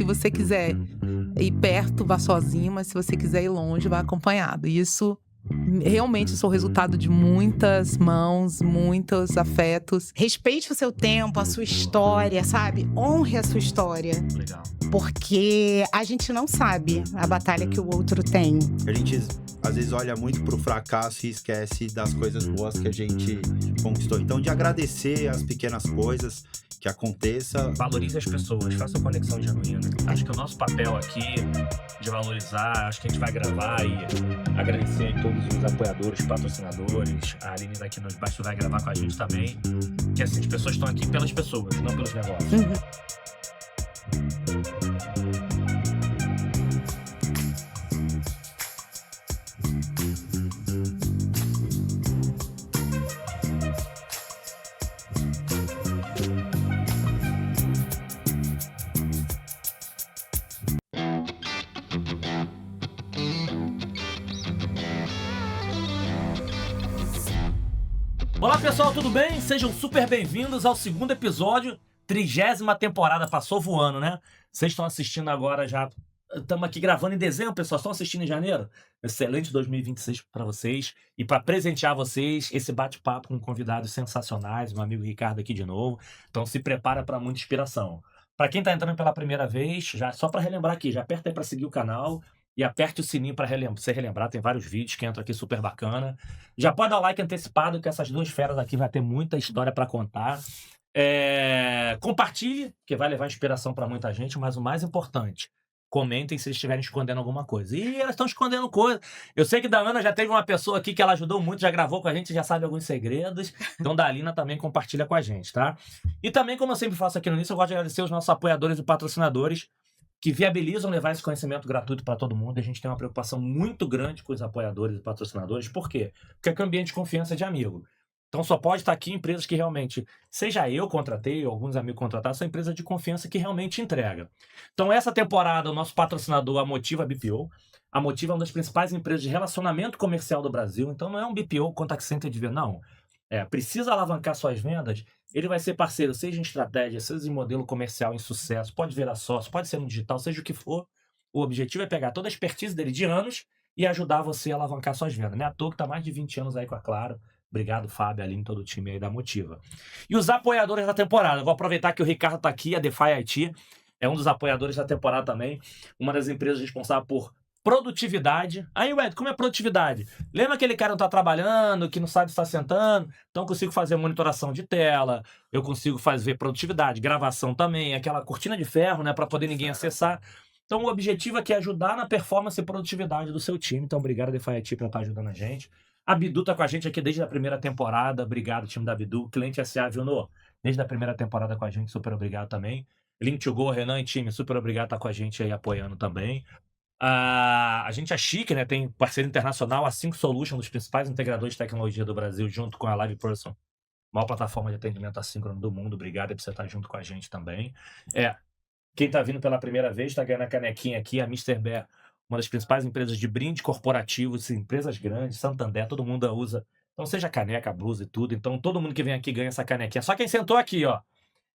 se você quiser ir perto, vá sozinho, mas se você quiser ir longe, vá acompanhado. E isso realmente sou resultado de muitas mãos, muitos afetos. Respeite o seu tempo, a sua história, sabe? Honre a sua história. Legal. Porque a gente não sabe a batalha que o outro tem. A gente às vezes olha muito pro fracasso e esquece das coisas boas que a gente conquistou. Então, de agradecer as pequenas coisas que aconteça. Valorize as pessoas, faça conexão genuína. Acho que o nosso papel aqui de valorizar, acho que a gente vai gravar e agradecer a todos os apoiadores, patrocinadores. A Aline daqui nos baixos vai gravar com a gente também. Que assim, as pessoas estão aqui pelas pessoas, não pelos negócios. Olá pessoal, tudo bem? Sejam super bem-vindos ao segundo episódio, 30ª temporada, passou voando, né? Vocês estão assistindo agora já, estamos aqui gravando em dezembro, pessoal, estão assistindo em janeiro? Excelente 2026 para vocês e para presentear vocês esse bate-papo com convidados sensacionais, meu amigo Ricardo aqui de novo, então se prepara para muita inspiração. Para quem está entrando pela primeira vez, já só para relembrar aqui, já aperta aí para seguir o canal, e aperte o sininho para você relembrar, tem vários vídeos que entram aqui super bacana. Já pode dar like antecipado, que essas duas feras aqui vai ter muita história para contar. Compartilhe, que vai levar inspiração para muita gente, mas o mais importante, comentem se eles estiverem escondendo alguma coisa. E elas estão escondendo coisa. Eu sei que da Ana já teve uma pessoa aqui que ela ajudou muito, já gravou com a gente, já sabe alguns segredos. Então da Alina também compartilha com a gente, tá? E também, como eu sempre faço aqui no início, eu gosto de agradecer os nossos apoiadores e patrocinadores que viabilizam levar esse conhecimento gratuito para todo mundo. E a gente tem uma preocupação muito grande com os apoiadores e patrocinadores. Por quê? Porque é um ambiente de confiança de amigo. Então só pode estar aqui empresas que realmente, seja eu contratei, ou alguns amigos contrataram, são empresas de confiança que realmente entrega. Então essa temporada, o nosso patrocinador, a Motiva BPO. A Motiva é uma das principais empresas de relacionamento comercial do Brasil. Então não é um BPO, contact center de venda, não. Precisa alavancar suas vendas, ele vai ser parceiro, seja em estratégia, seja em modelo comercial, em sucesso, pode virar sócio, pode ser no digital, seja o que for. O objetivo é pegar toda a expertise dele de anos e ajudar você a alavancar suas vendas. Não é à toa que está mais de 20 anos aí com a Claro. Obrigado, Fábio, Aline, todo o time aí da Motiva. E os apoiadores da temporada. Vou aproveitar que o Ricardo está aqui, a DeFi IT é um dos apoiadores da temporada também. Uma das empresas responsáveis por produtividade. Aí, Ed, como é produtividade? Lembra aquele cara que não tá trabalhando, que não sabe estar sentando? Então eu consigo fazer monitoração de tela, eu consigo fazer produtividade, gravação também, aquela cortina de ferro, né, para poder ninguém acessar. Então o objetivo aqui é ajudar na performance e produtividade do seu time. Então obrigado, DeFi IT, por estar ajudando a gente. A Bidu tá com a gente aqui desde a primeira temporada. Obrigado, time da Bidu. Cliente SA, viu, Nô? Desde a primeira temporada com a gente, super obrigado também. Link2Go, Renan e time, super obrigado por estar com a gente aí apoiando também. A gente é chique, né? Tem parceiro internacional, a Sync Solution, um dos principais integradores de tecnologia do Brasil, junto com a LivePerson, maior plataforma de atendimento assíncrono do mundo. Obrigado por você estar junto com a gente também. Quem está vindo pela primeira vez está ganhando a canequinha aqui, a Mr. Bear, uma das principais empresas de brinde corporativos, empresas grandes, Santander, todo mundo usa. Então seja caneca, blusa e tudo. Então todo mundo que vem aqui ganha essa canequinha. Só quem sentou aqui, ó.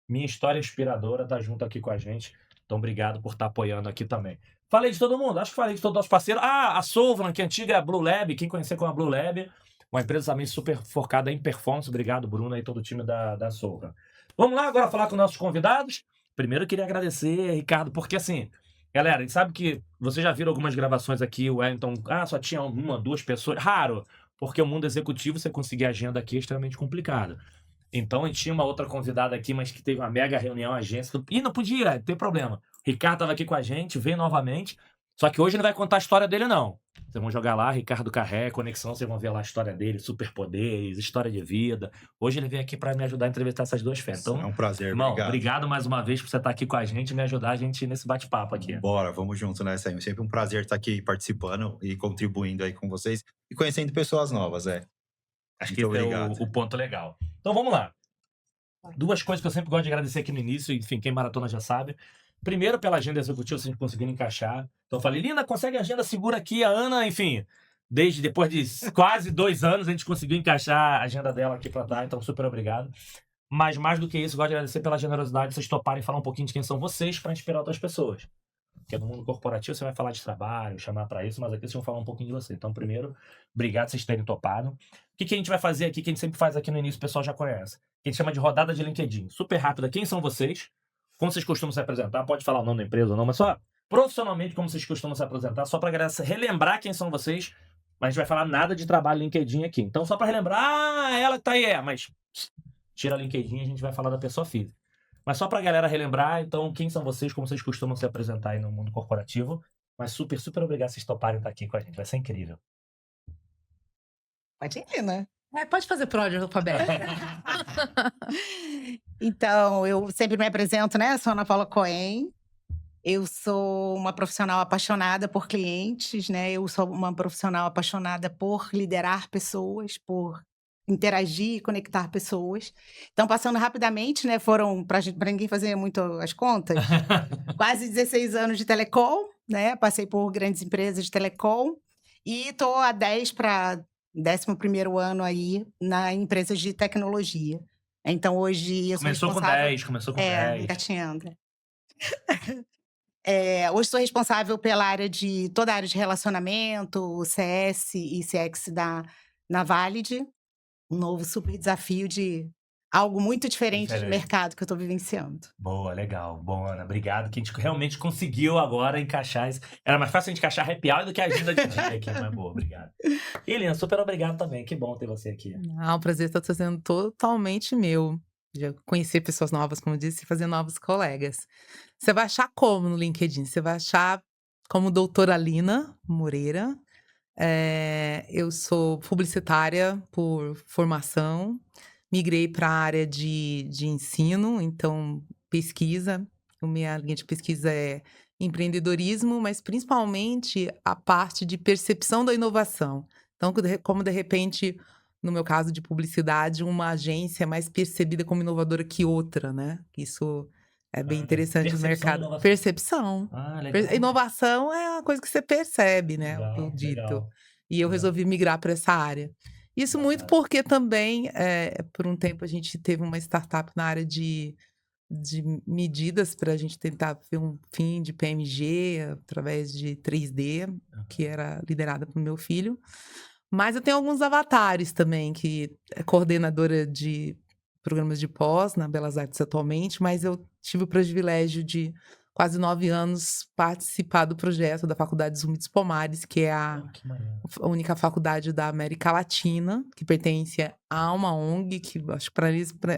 Minha história inspiradora tá junto aqui com a gente. Então obrigado por estar apoiando aqui também. Falei de todo mundo, acho que falei de todos os nossos parceiros. A Solvan, que é antiga Blue Lab, quem conhecer com a Blue Lab, uma empresa também super focada em performance. Obrigado, Bruno, e todo o time da Solvan. Vamos lá agora falar com nossos convidados. Primeiro eu queria agradecer, Ricardo, porque assim, galera, a gente sabe que vocês já viram algumas gravações aqui, o Wellington, só tinha uma, duas pessoas, raro, porque o mundo executivo, você conseguir agenda aqui é extremamente complicado. Então a gente tinha uma outra convidada aqui, mas que teve uma mega reunião, agência, e não podia, tem problema. Ricardo estava aqui com a gente, veio novamente, só que hoje ele não vai contar a história dele, não. Vocês vão jogar lá, Ricardo Carré, Conexão, vocês vão ver lá a história dele, superpoderes, história de vida. Hoje ele veio aqui para me ajudar a entrevistar essas duas feras. Então, é um prazer, irmão, obrigado mais uma vez por você estar aqui com a gente e me ajudar a gente nesse bate-papo aqui. Bora, vamos junto nessa aí. Sempre um prazer estar aqui participando e contribuindo aí com vocês e conhecendo pessoas novas, Acho que esse é o ponto legal. Então vamos lá. Duas coisas que eu sempre gosto de agradecer aqui no início, enfim, quem maratona já sabe. Primeiro, pela agenda executiva, vocês conseguiram encaixar. Então eu falei, Lina, consegue agenda segura aqui, a Ana, enfim. Depois de quase 2 anos, a gente conseguiu encaixar a agenda dela aqui para dar, então super obrigado. Mas mais do que isso, gosto de agradecer pela generosidade de vocês toparem falar um pouquinho de quem são vocês para inspirar outras pessoas. Porque no mundo corporativo você vai falar de trabalho, chamar para isso, mas aqui vocês vão falar um pouquinho de você. Então, primeiro, obrigado por vocês terem topado. O que a gente vai fazer aqui, que a gente sempre faz aqui no início, o pessoal já conhece. Que a gente chama de rodada de LinkedIn. Super rápida. Quem são vocês? Como vocês costumam se apresentar? Pode falar o nome da empresa ou não, mas só profissionalmente como vocês costumam se apresentar, só para galera relembrar quem são vocês. Mas a gente vai falar nada de trabalho LinkedIn aqui. Então, só para relembrar, ela que tá aí, mas tira LinkedIn, a gente vai falar da pessoa física. Mas só pra galera relembrar, então, quem são vocês, como vocês costumam se apresentar aí no mundo corporativo. Mas super, super obrigado vocês toparem estar aqui com a gente. Vai ser incrível. Pode ir, né? Pode fazer por ordem alfabética. Então, eu sempre me apresento, né? Sou Ana Paula Cohen. Eu sou uma profissional apaixonada por clientes, né? Eu sou uma profissional apaixonada por liderar pessoas, por interagir e conectar pessoas. Então, passando rapidamente, né? Foram, para ninguém fazer muito as contas, quase 16 anos de telecom, né? Passei por grandes empresas de telecom e estou há 10 para 11º ano aí na empresa de tecnologia. Então, hoje eu sou responsável... Começou com 10. Engatinhando. Hoje sou responsável pela área de toda a área de relacionamento, CS e CX na Valid. Um novo super desafio de algo muito diferente de mercado que eu estou vivenciando. Boa, legal. Bom, Ana, obrigado. Que a gente realmente conseguiu agora encaixar isso. Era mais fácil a gente encaixar happy hour do que a agenda de dia aqui, mas boa, obrigado. E, Helena, super obrigado também. Que bom ter você aqui. O prazer está sendo totalmente meu. De conhecer pessoas novas, como eu disse, e fazer novos colegas. Você vai achar como no LinkedIn? Você vai achar como doutora Lina Moreira. Eu sou publicitária por formação. Migrei para a área de ensino, então pesquisa. A minha linha de pesquisa é empreendedorismo, mas principalmente a parte de percepção da inovação. Então, como de repente... No meu caso de publicidade, uma agência é mais percebida como inovadora que outra, né? Isso é bem interessante no mercado. Inovação. Percepção. Legal. Inovação é uma coisa que você percebe, né? Legal, O dito. legal. E eu resolvi migrar para essa área. Isso muito porque também, por um tempo, a gente teve uma startup na área de medidas para a gente tentar ver um fim de PMG através de 3D, que era liderada pelo meu filho. Mas eu tenho alguns avatares também, que é coordenadora de programas de pós na Belas Artes atualmente, mas eu tive o privilégio de, quase 9 anos, participar do projeto da Faculdade Zumbi dos Palmares, que é a única faculdade da América Latina, que pertence a uma ONG, que acho que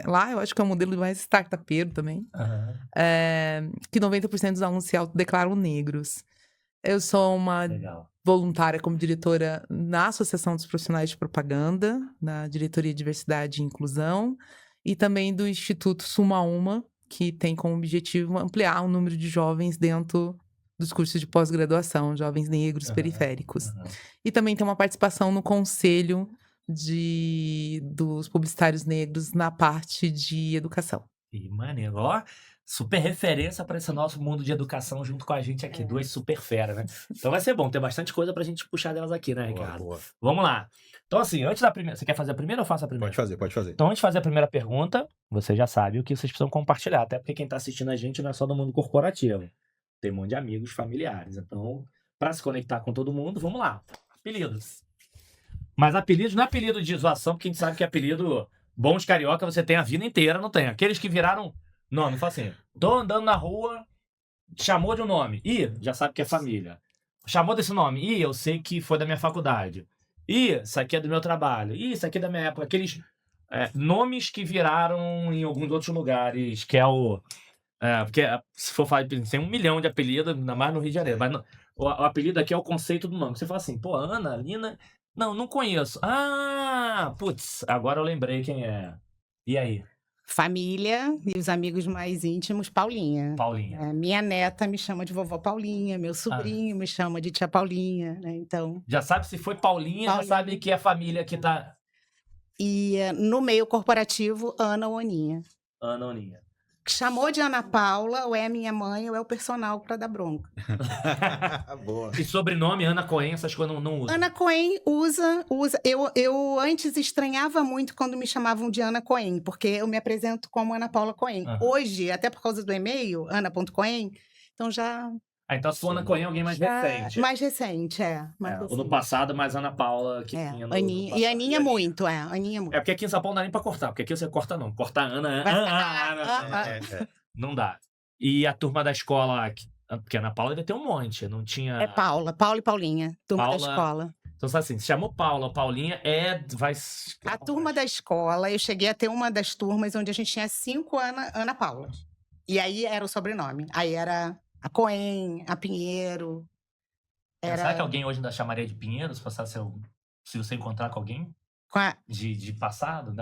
lá eu acho que é um modelo mais startupeiro também, que 90% dos alunos se autodeclaram negros. Eu sou uma voluntária como diretora na Associação dos Profissionais de Propaganda, na Diretoria de Diversidade e Inclusão, e também do Instituto Suma Uma, que tem como objetivo ampliar o número de jovens dentro dos cursos de pós-graduação, jovens negros periféricos. E também tem uma participação no conselho dos publicitários negros na parte de educação. Que maneiro, ó. Super referência para esse nosso mundo de educação junto com a gente aqui. Duas super fera, né? Então vai ser bom, tem bastante coisa pra gente puxar delas aqui, né, Ricardo? Boa. Vamos lá. Então, assim, antes da primeira... Você quer fazer a primeira ou eu faço a primeira? Pode fazer. Então, antes de fazer a primeira pergunta, você já sabe o que vocês precisam compartilhar. Até porque quem tá assistindo a gente não é só do mundo corporativo. Tem um monte de amigos, familiares. Então, pra se conectar com todo mundo, vamos lá. Apelidos. Mas apelidos não é apelido de zoação, porque a gente sabe que apelido bom de carioca você tem a vida inteira, não tem. Aqueles que viraram... Nome, fala assim, tô andando na rua, chamou de um nome, já sabe que é família. Chamou desse nome, eu sei que foi da minha faculdade. Isso aqui é do meu trabalho. Isso aqui é da minha época. Aqueles nomes que viraram em alguns outros lugares, que é o... porque se for falar, tem 1 milhão de apelidos, ainda mais no Rio de Janeiro. Mas o apelido aqui é o conceito do nome. Você fala assim, Ana, Lina... Não conheço. Putz, agora eu lembrei quem é. E aí? Família e os amigos mais íntimos, Paulinha. Minha neta me chama de vovó Paulinha, meu sobrinho me chama de tia Paulinha, né? Então... Já sabe se foi Paulinha, já sabe que é a família que tá... E no meio corporativo, Ana ou Aninha. Ana ou Aninha. chamou de Ana Paula, ou é a minha mãe, ou é o personal pra dar bronca. Boa. E sobrenome, Ana Cohen, essas coisas não usa. Ana Cohen usa. Eu antes estranhava muito quando me chamavam de Ana Cohen, porque eu me apresento como Ana Paula Cohen. Aham. Hoje, até por causa do e-mail, ana.cohen, então já. Então se for Ana Cohen, alguém mais recente. Mais recente, mais Ou no recente. passado, mais Ana Paula, que É, tinha no Aninha, passado. e Aninha muito, Aninha muito. É porque aqui em São Paulo não dá nem pra cortar, porque aqui você corta não. Cortar Ana, Vai Ana, não dá. E a turma da escola, porque a Ana Paula deve ter um monte, não tinha... É Paula e Paulinha, turma Paula. da escola. Então, assim, se chamou Paula, Paulinha, vai... A turma da escola, eu cheguei a ter uma das turmas onde a gente tinha 5 Ana Paulas. E aí era o sobrenome. Aí era a Cohen, a Pinheiro. Será que alguém hoje ainda chamaria de Pinheiro, se você encontrar com alguém de passado?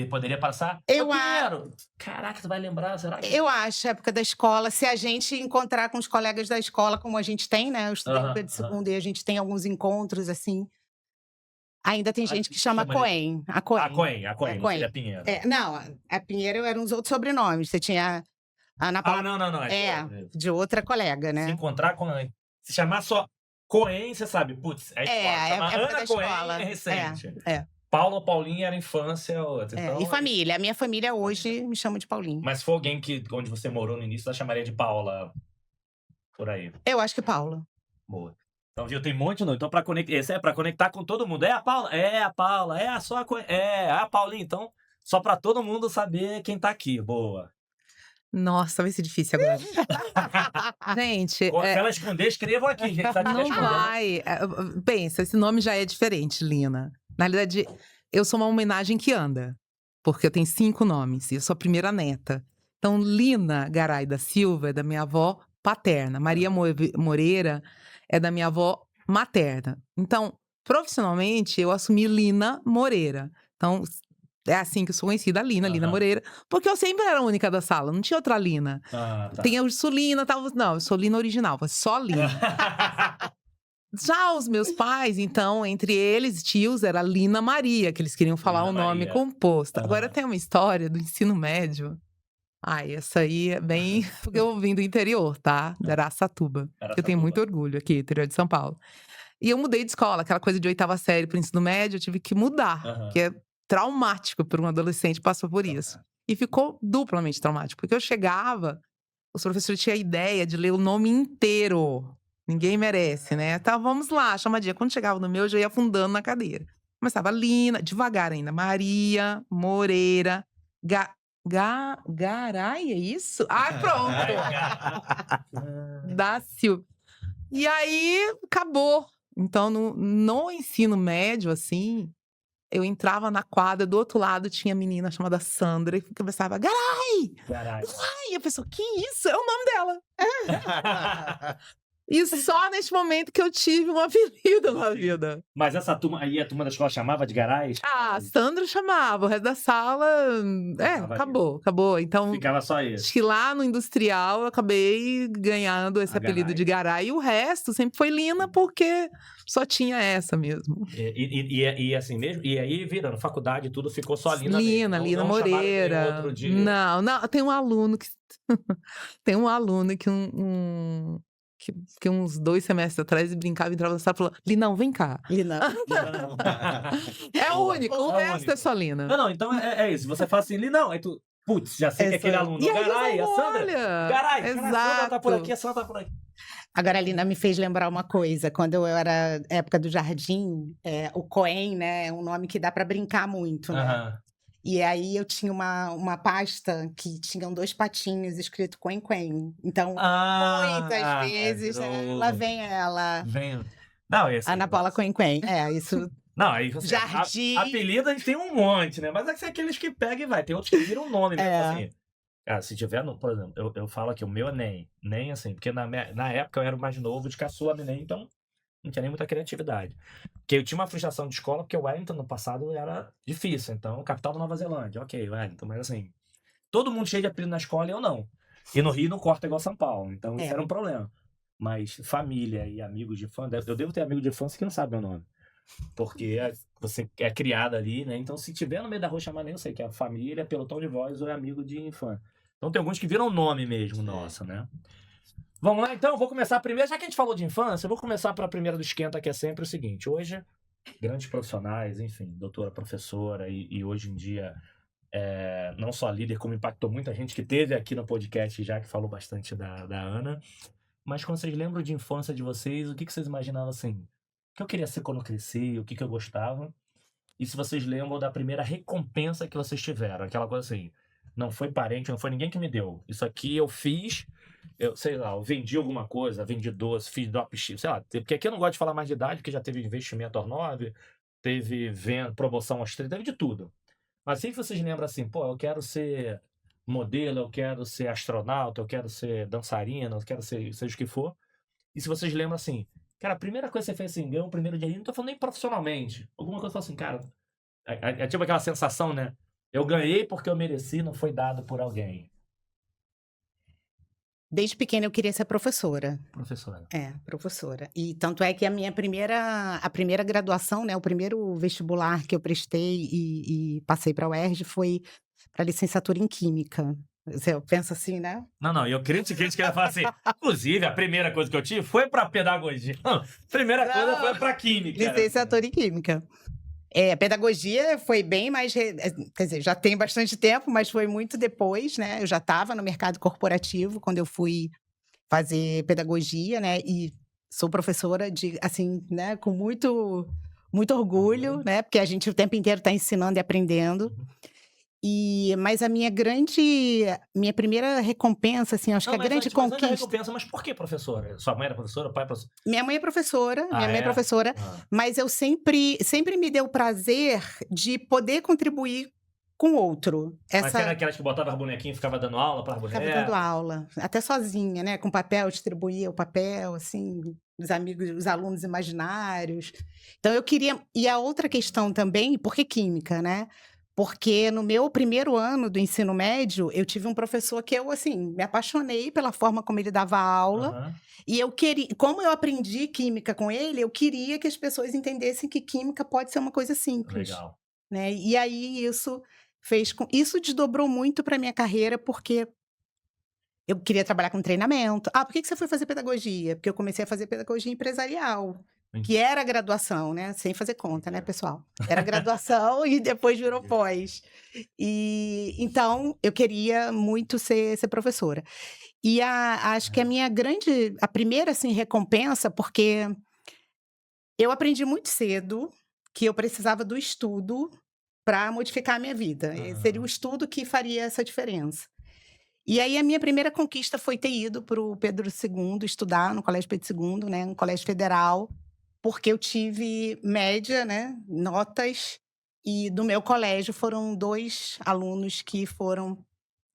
Poderia passar? Pinheiro! Caraca, tu vai lembrar, será que... Eu acho, época da escola, se a gente encontrar com os colegas da escola, como a gente tem, né? Eu estudei no Pedro II e a gente tem alguns encontros, assim. Ainda tem gente que chama Cohen. A Cohen. A Cohen, não seria Pinheiro. Não, a Pinheiro eram os outros sobrenomes. Você tinha a Ana Paula. Não. De outra colega, né? Se encontrar com... Se chamar só Cohen, você sabe, putz, é escola. Chamar Ana Cohen é recente. Paula ou Paulinha era infância. Então, e família. A minha família hoje me chama de Paulinha. Mas se for alguém onde você morou no início, você chamaria de Paula por aí. Eu acho que Paula. Boa. Então, viu, tem um monte não. Então, esse é pra conectar com todo mundo. É a Paula? É a Paula. É a sua a Paulinha. Então, só pra todo mundo saber quem tá aqui. Boa. Nossa, vai ser difícil agora. Gente, Se ela esconder, escrevam aqui, gente. Sabe não vai. Pensa, esse nome já é diferente, Lina. Na realidade, eu sou uma homenagem que anda. Porque eu tenho 5 nomes. E eu sou a primeira neta. Então, Lina Garay da Silva é da minha avó paterna. Maria Moreira é da minha avó materna. Então, profissionalmente, eu assumi Lina Moreira. Então, é assim que eu sou conhecida, Lina Moreira. Porque eu sempre era a única da sala, não tinha outra Lina. Tá. Tem a Ursulina, tal. Não, eu sou Lina original, só Lina. Já os meus pais, então, entre eles, tios, era Lina Maria, que eles queriam falar o nome composto. Agora tem uma história do ensino médio. Essa aí é bem... Porque eu vim do interior, tá? De Araçatuba. Eu tenho muito orgulho aqui, interior de São Paulo. E eu mudei de escola, aquela coisa de 8ª série para o ensino médio, eu tive que mudar. Que é traumático para um adolescente que passou por isso. E ficou duplamente traumático. Porque eu chegava, os professores tinham a ideia de ler o nome inteiro. Ninguém merece, né? Tá, vamos lá, chamadinha. Quando chegava no meu, eu já ia afundando na cadeira. Começava Lina, devagar ainda. Maria Moreira Garay, é isso? Pronto! Da Silva. E aí, acabou. Então, no ensino médio, assim, eu entrava na quadra, do outro lado tinha menina chamada Sandra, e começava, Garay! E a pessoa, que isso? É o nome dela. E só neste momento que eu tive um apelido na vida. Mas essa turma aí, a turma da escola chamava de Garay? Sandra chamava, o resto da sala... acabou. Então, ficava só isso. Acho que lá no industrial eu acabei ganhando esse apelido de Garay. E o resto sempre foi Lina, porque só tinha essa mesmo. E assim mesmo? E aí, virando faculdade e tudo, ficou só Lina mesmo. Lina Moreira. Outro dia. Não, tem um aluno que... tem um aluno que uns 2 semestres atrás brincava, entrava na sala e falou: Linão, vem cá. Lina. É o único, o resto é só Lina. Não, então é isso. Você fala assim, Linão, aí tu, putz, já sei que é aquele aluno. Garay, a Sandra. Garay, a Sandra tá por aqui, a Sandra tá por aqui. Agora, a Lina me fez lembrar uma coisa. Quando eu era época do jardim, o Cohen, né, é um nome que dá pra brincar muito, né? E aí eu tinha uma pasta que tinham 2 patinhos escrito Cohen. Então, muitas vezes, lá vem ela. Não, esse Ana Paula Cohen. Isso. Não, aí você. Jardim. Apelido a gente tem um monte, né? Mas é que aqueles que pegam e vai. Tem outros que viram um nome, né? Assim. Cara, se tiver, por exemplo, eu falo aqui, o meu é Nem. Nem assim, porque na época eu era o mais novo de caçula, Nem, então. Não tinha nem muita criatividade. Porque eu tinha uma frustração de escola, porque o Wellington no passado era difícil. Então, capital da Nova Zelândia. Ok, Wellington, mas assim... Todo mundo cheio de apelido na escola e eu não. E no Rio não corta igual São Paulo. Então, isso era um problema. Mas família e amigos de infância... Eu devo ter amigo de infância que não sabe meu nome. Porque você é criada ali, né? Então, se tiver no meio da rua chamar nem eu sei que é família, pelotão de voz ou é amigo de infância. Então tem alguns que viram nome mesmo, nossa, né? Vamos lá, então, vou começar primeiro. Já que a gente falou de infância, eu vou começar para a primeira do Esquenta, que é sempre o seguinte. Hoje, grandes profissionais, enfim, doutora, professora, e hoje em dia, não só líder, como impactou muita gente que teve aqui no podcast já, que falou bastante da Ana. Mas quando vocês lembram de infância de vocês, o que vocês imaginavam assim? O que eu queria ser quando eu cresci, o que eu gostava? E se vocês lembram da primeira recompensa que vocês tiveram, aquela coisa assim, não foi parente, não foi ninguém que me deu. Isso aqui eu fiz, eu sei lá, eu vendi alguma coisa, vendi doce, fiz dropship, sei lá. Porque aqui eu não gosto de falar mais de idade, porque já teve investimento aos 9, teve promoção aos 30, teve de tudo. Mas sempre vocês lembram assim, pô, eu quero ser modelo, eu quero ser astronauta, eu quero ser dançarina, eu quero ser seja o que for. E se vocês lembram assim, cara, a primeira coisa que você fez assim, ganhou o primeiro dinheiro, não tô falando nem profissionalmente. Alguma coisa assim, cara, é tipo aquela sensação, né? Eu ganhei porque eu mereci, não foi dado por alguém. Desde pequena eu queria ser professora. Professora. Professora. E tanto é que a primeira graduação, né, o primeiro vestibular que eu prestei e passei para a UERJ foi para licenciatura em Química. Eu penso assim, né? Não, eu critiquei que ia falar assim. Inclusive, a primeira coisa que eu tive foi para pedagogia. Não, primeira coisa foi para química. Licenciatura em Química. A pedagogia foi bem mais... Quer dizer, já tem bastante tempo, mas foi muito depois, né? Eu já estava no mercado corporativo quando eu fui fazer pedagogia, né? E sou professora de, assim, né? Com muito orgulho, né? Porque a gente o tempo inteiro está ensinando e aprendendo. Mas a minha primeira recompensa, assim, acho que a grande conquista... Não é recompensa, mas por que professora? Sua mãe era professora, pai é professor? Minha mãe é professora, mas eu sempre me deu o prazer de poder contribuir com o outro. Mas era aquelas que botava a bonequinha e ficava dando aula para a boneca? Ficava dando aula, até sozinha, né? Com papel, distribuía o papel, assim, os amigos, os alunos imaginários. Então eu queria... E a outra questão também, por que química, né? Porque no meu primeiro ano do ensino médio, eu tive um professor que eu, assim, me apaixonei pela forma como ele dava aula. E eu queria... Como eu aprendi química com ele, eu queria que as pessoas entendessem que química pode ser uma coisa simples. Legal. Né? E aí isso desdobrou muito para minha carreira, porque eu queria trabalhar com treinamento. Por que você foi fazer pedagogia? Porque eu comecei a fazer pedagogia empresarial. Que era graduação, né? Sem fazer conta, né, pessoal? Era graduação e depois virou pós. E então eu queria muito ser professora. E acho que a primeira assim, recompensa, porque eu aprendi muito cedo que eu precisava do estudo para modificar a minha vida. Seria o estudo que faria essa diferença. E aí a minha primeira conquista foi ter ido para o Pedro II estudar no Colégio Pedro II, né, no Colégio Federal. Porque eu tive média, né, notas, e do meu colégio foram 2 alunos que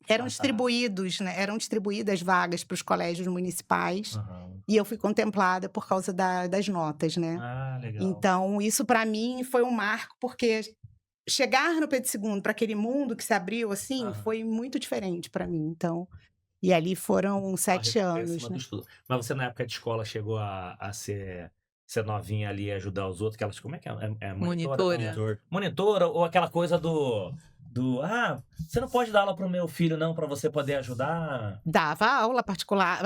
eram distribuídos, né, eram distribuídas vagas para os colégios municipais, e eu fui contemplada por causa das notas, né? Legal. Então, isso para mim foi um marco, porque chegar no Pedro II para aquele mundo que se abriu, assim, foi muito diferente para mim, então... E ali foram 7 anos, né? Mas você, na época de escola, chegou a ser novinha ali e ajudar os outros? Aquelas, como é que é? Monitora. Monitora, ou aquela coisa você não pode dar aula pro meu filho, não, para você poder ajudar? Dava aula particular,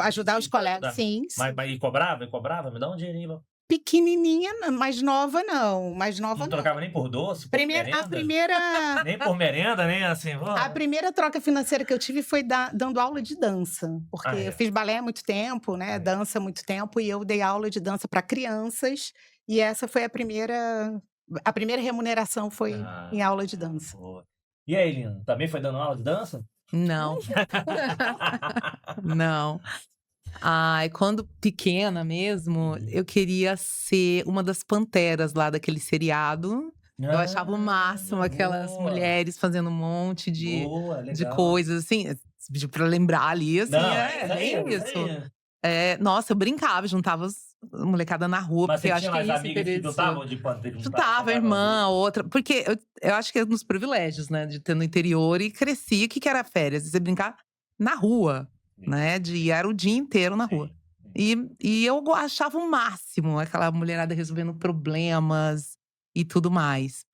ajudar os colegas, sim. Mas e cobrava? Me dá um dinheirinho. Pequenininha, mais nova não. Não trocava nem por doce, a primeira... Nem por merenda, nem assim... A primeira troca financeira que eu tive foi dando aula de dança. Porque eu fiz balé há muito tempo, né? Dança há muito tempo. E eu dei aula de dança para crianças. E essa foi a primeira remuneração foi em aula de dança. Boa. E aí, Lina? Também foi dando aula de dança? Não. Não. Quando pequena mesmo, eu queria ser uma das panteras lá daquele seriado. Eu achava o máximo aquelas mulheres fazendo um monte de coisas, assim, pra lembrar ali, assim, bem isso. Nossa, eu brincava, juntava a molecada na rua. Mas porque você eu tinha acho que mais amigas que juntavam de panteira? Juntava, irmã, outra. Porque eu acho que é nos privilégios, né, de ter no interior. E cresci, o que era férias? Você brincar na rua. Né, era o dia inteiro na rua. E eu achava o máximo aquela mulherada resolvendo problemas e tudo mais.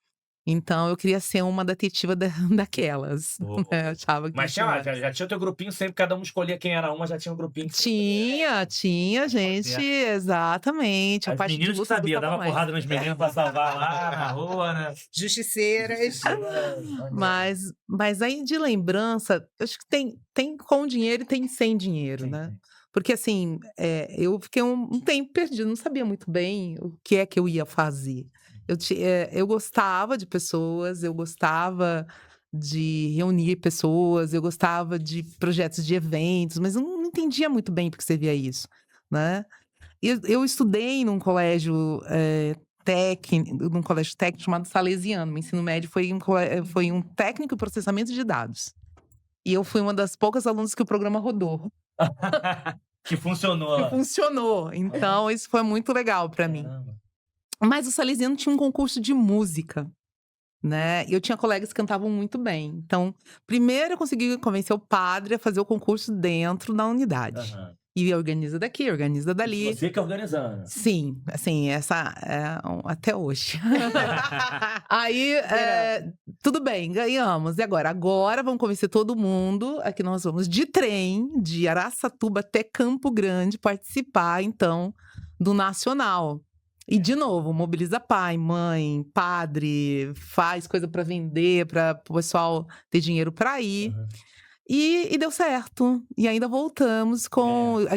Então eu queria ser uma detetiva daquelas. Boa. Eu achava que Mas tinha lá, já tinha o teu grupinho, sempre cada um escolhia quem era uma, já tinha um grupinho que tinha, gente, exatamente. A As parte de meninas que luta eu sabiam, gostava dava mais. porrada nos meninos pra salvar lá na rua, né? Justiceiras. Mas aí de lembrança, acho que tem com dinheiro e tem sem dinheiro, Sim, né? sim. Porque assim, eu fiquei um tempo perdido, não sabia muito bem o que é que eu ia fazer. Eu gostava de pessoas, eu gostava de reunir pessoas, eu gostava de projetos de eventos, mas eu não entendia muito bem porque servia isso, né? Eu estudei num colégio num colégio técnico chamado Salesiano. Meu ensino médio foi um técnico em processamento de dados. E eu fui uma das poucas alunas que o programa rodou. Que funcionou Que lá. funcionou. Então, isso foi muito legal pra mim. Caramba. Mas o Salesiano tinha um concurso de música, né? E eu tinha colegas que cantavam muito bem. Então, primeiro eu consegui convencer o padre a fazer o concurso dentro da unidade. Aham. E organiza daqui, organiza dali. Você que organizando. Sim, assim, essa até hoje. Aí, tudo bem, ganhamos. E agora? Agora vamos convencer todo mundo. Aqui nós vamos de trem, de Araçatuba até Campo Grande, participar, então, do Nacional. E, de novo, mobiliza pai, mãe, padre, faz coisa pra vender, para o pessoal ter dinheiro pra ir. Uhum. E deu certo. E ainda voltamos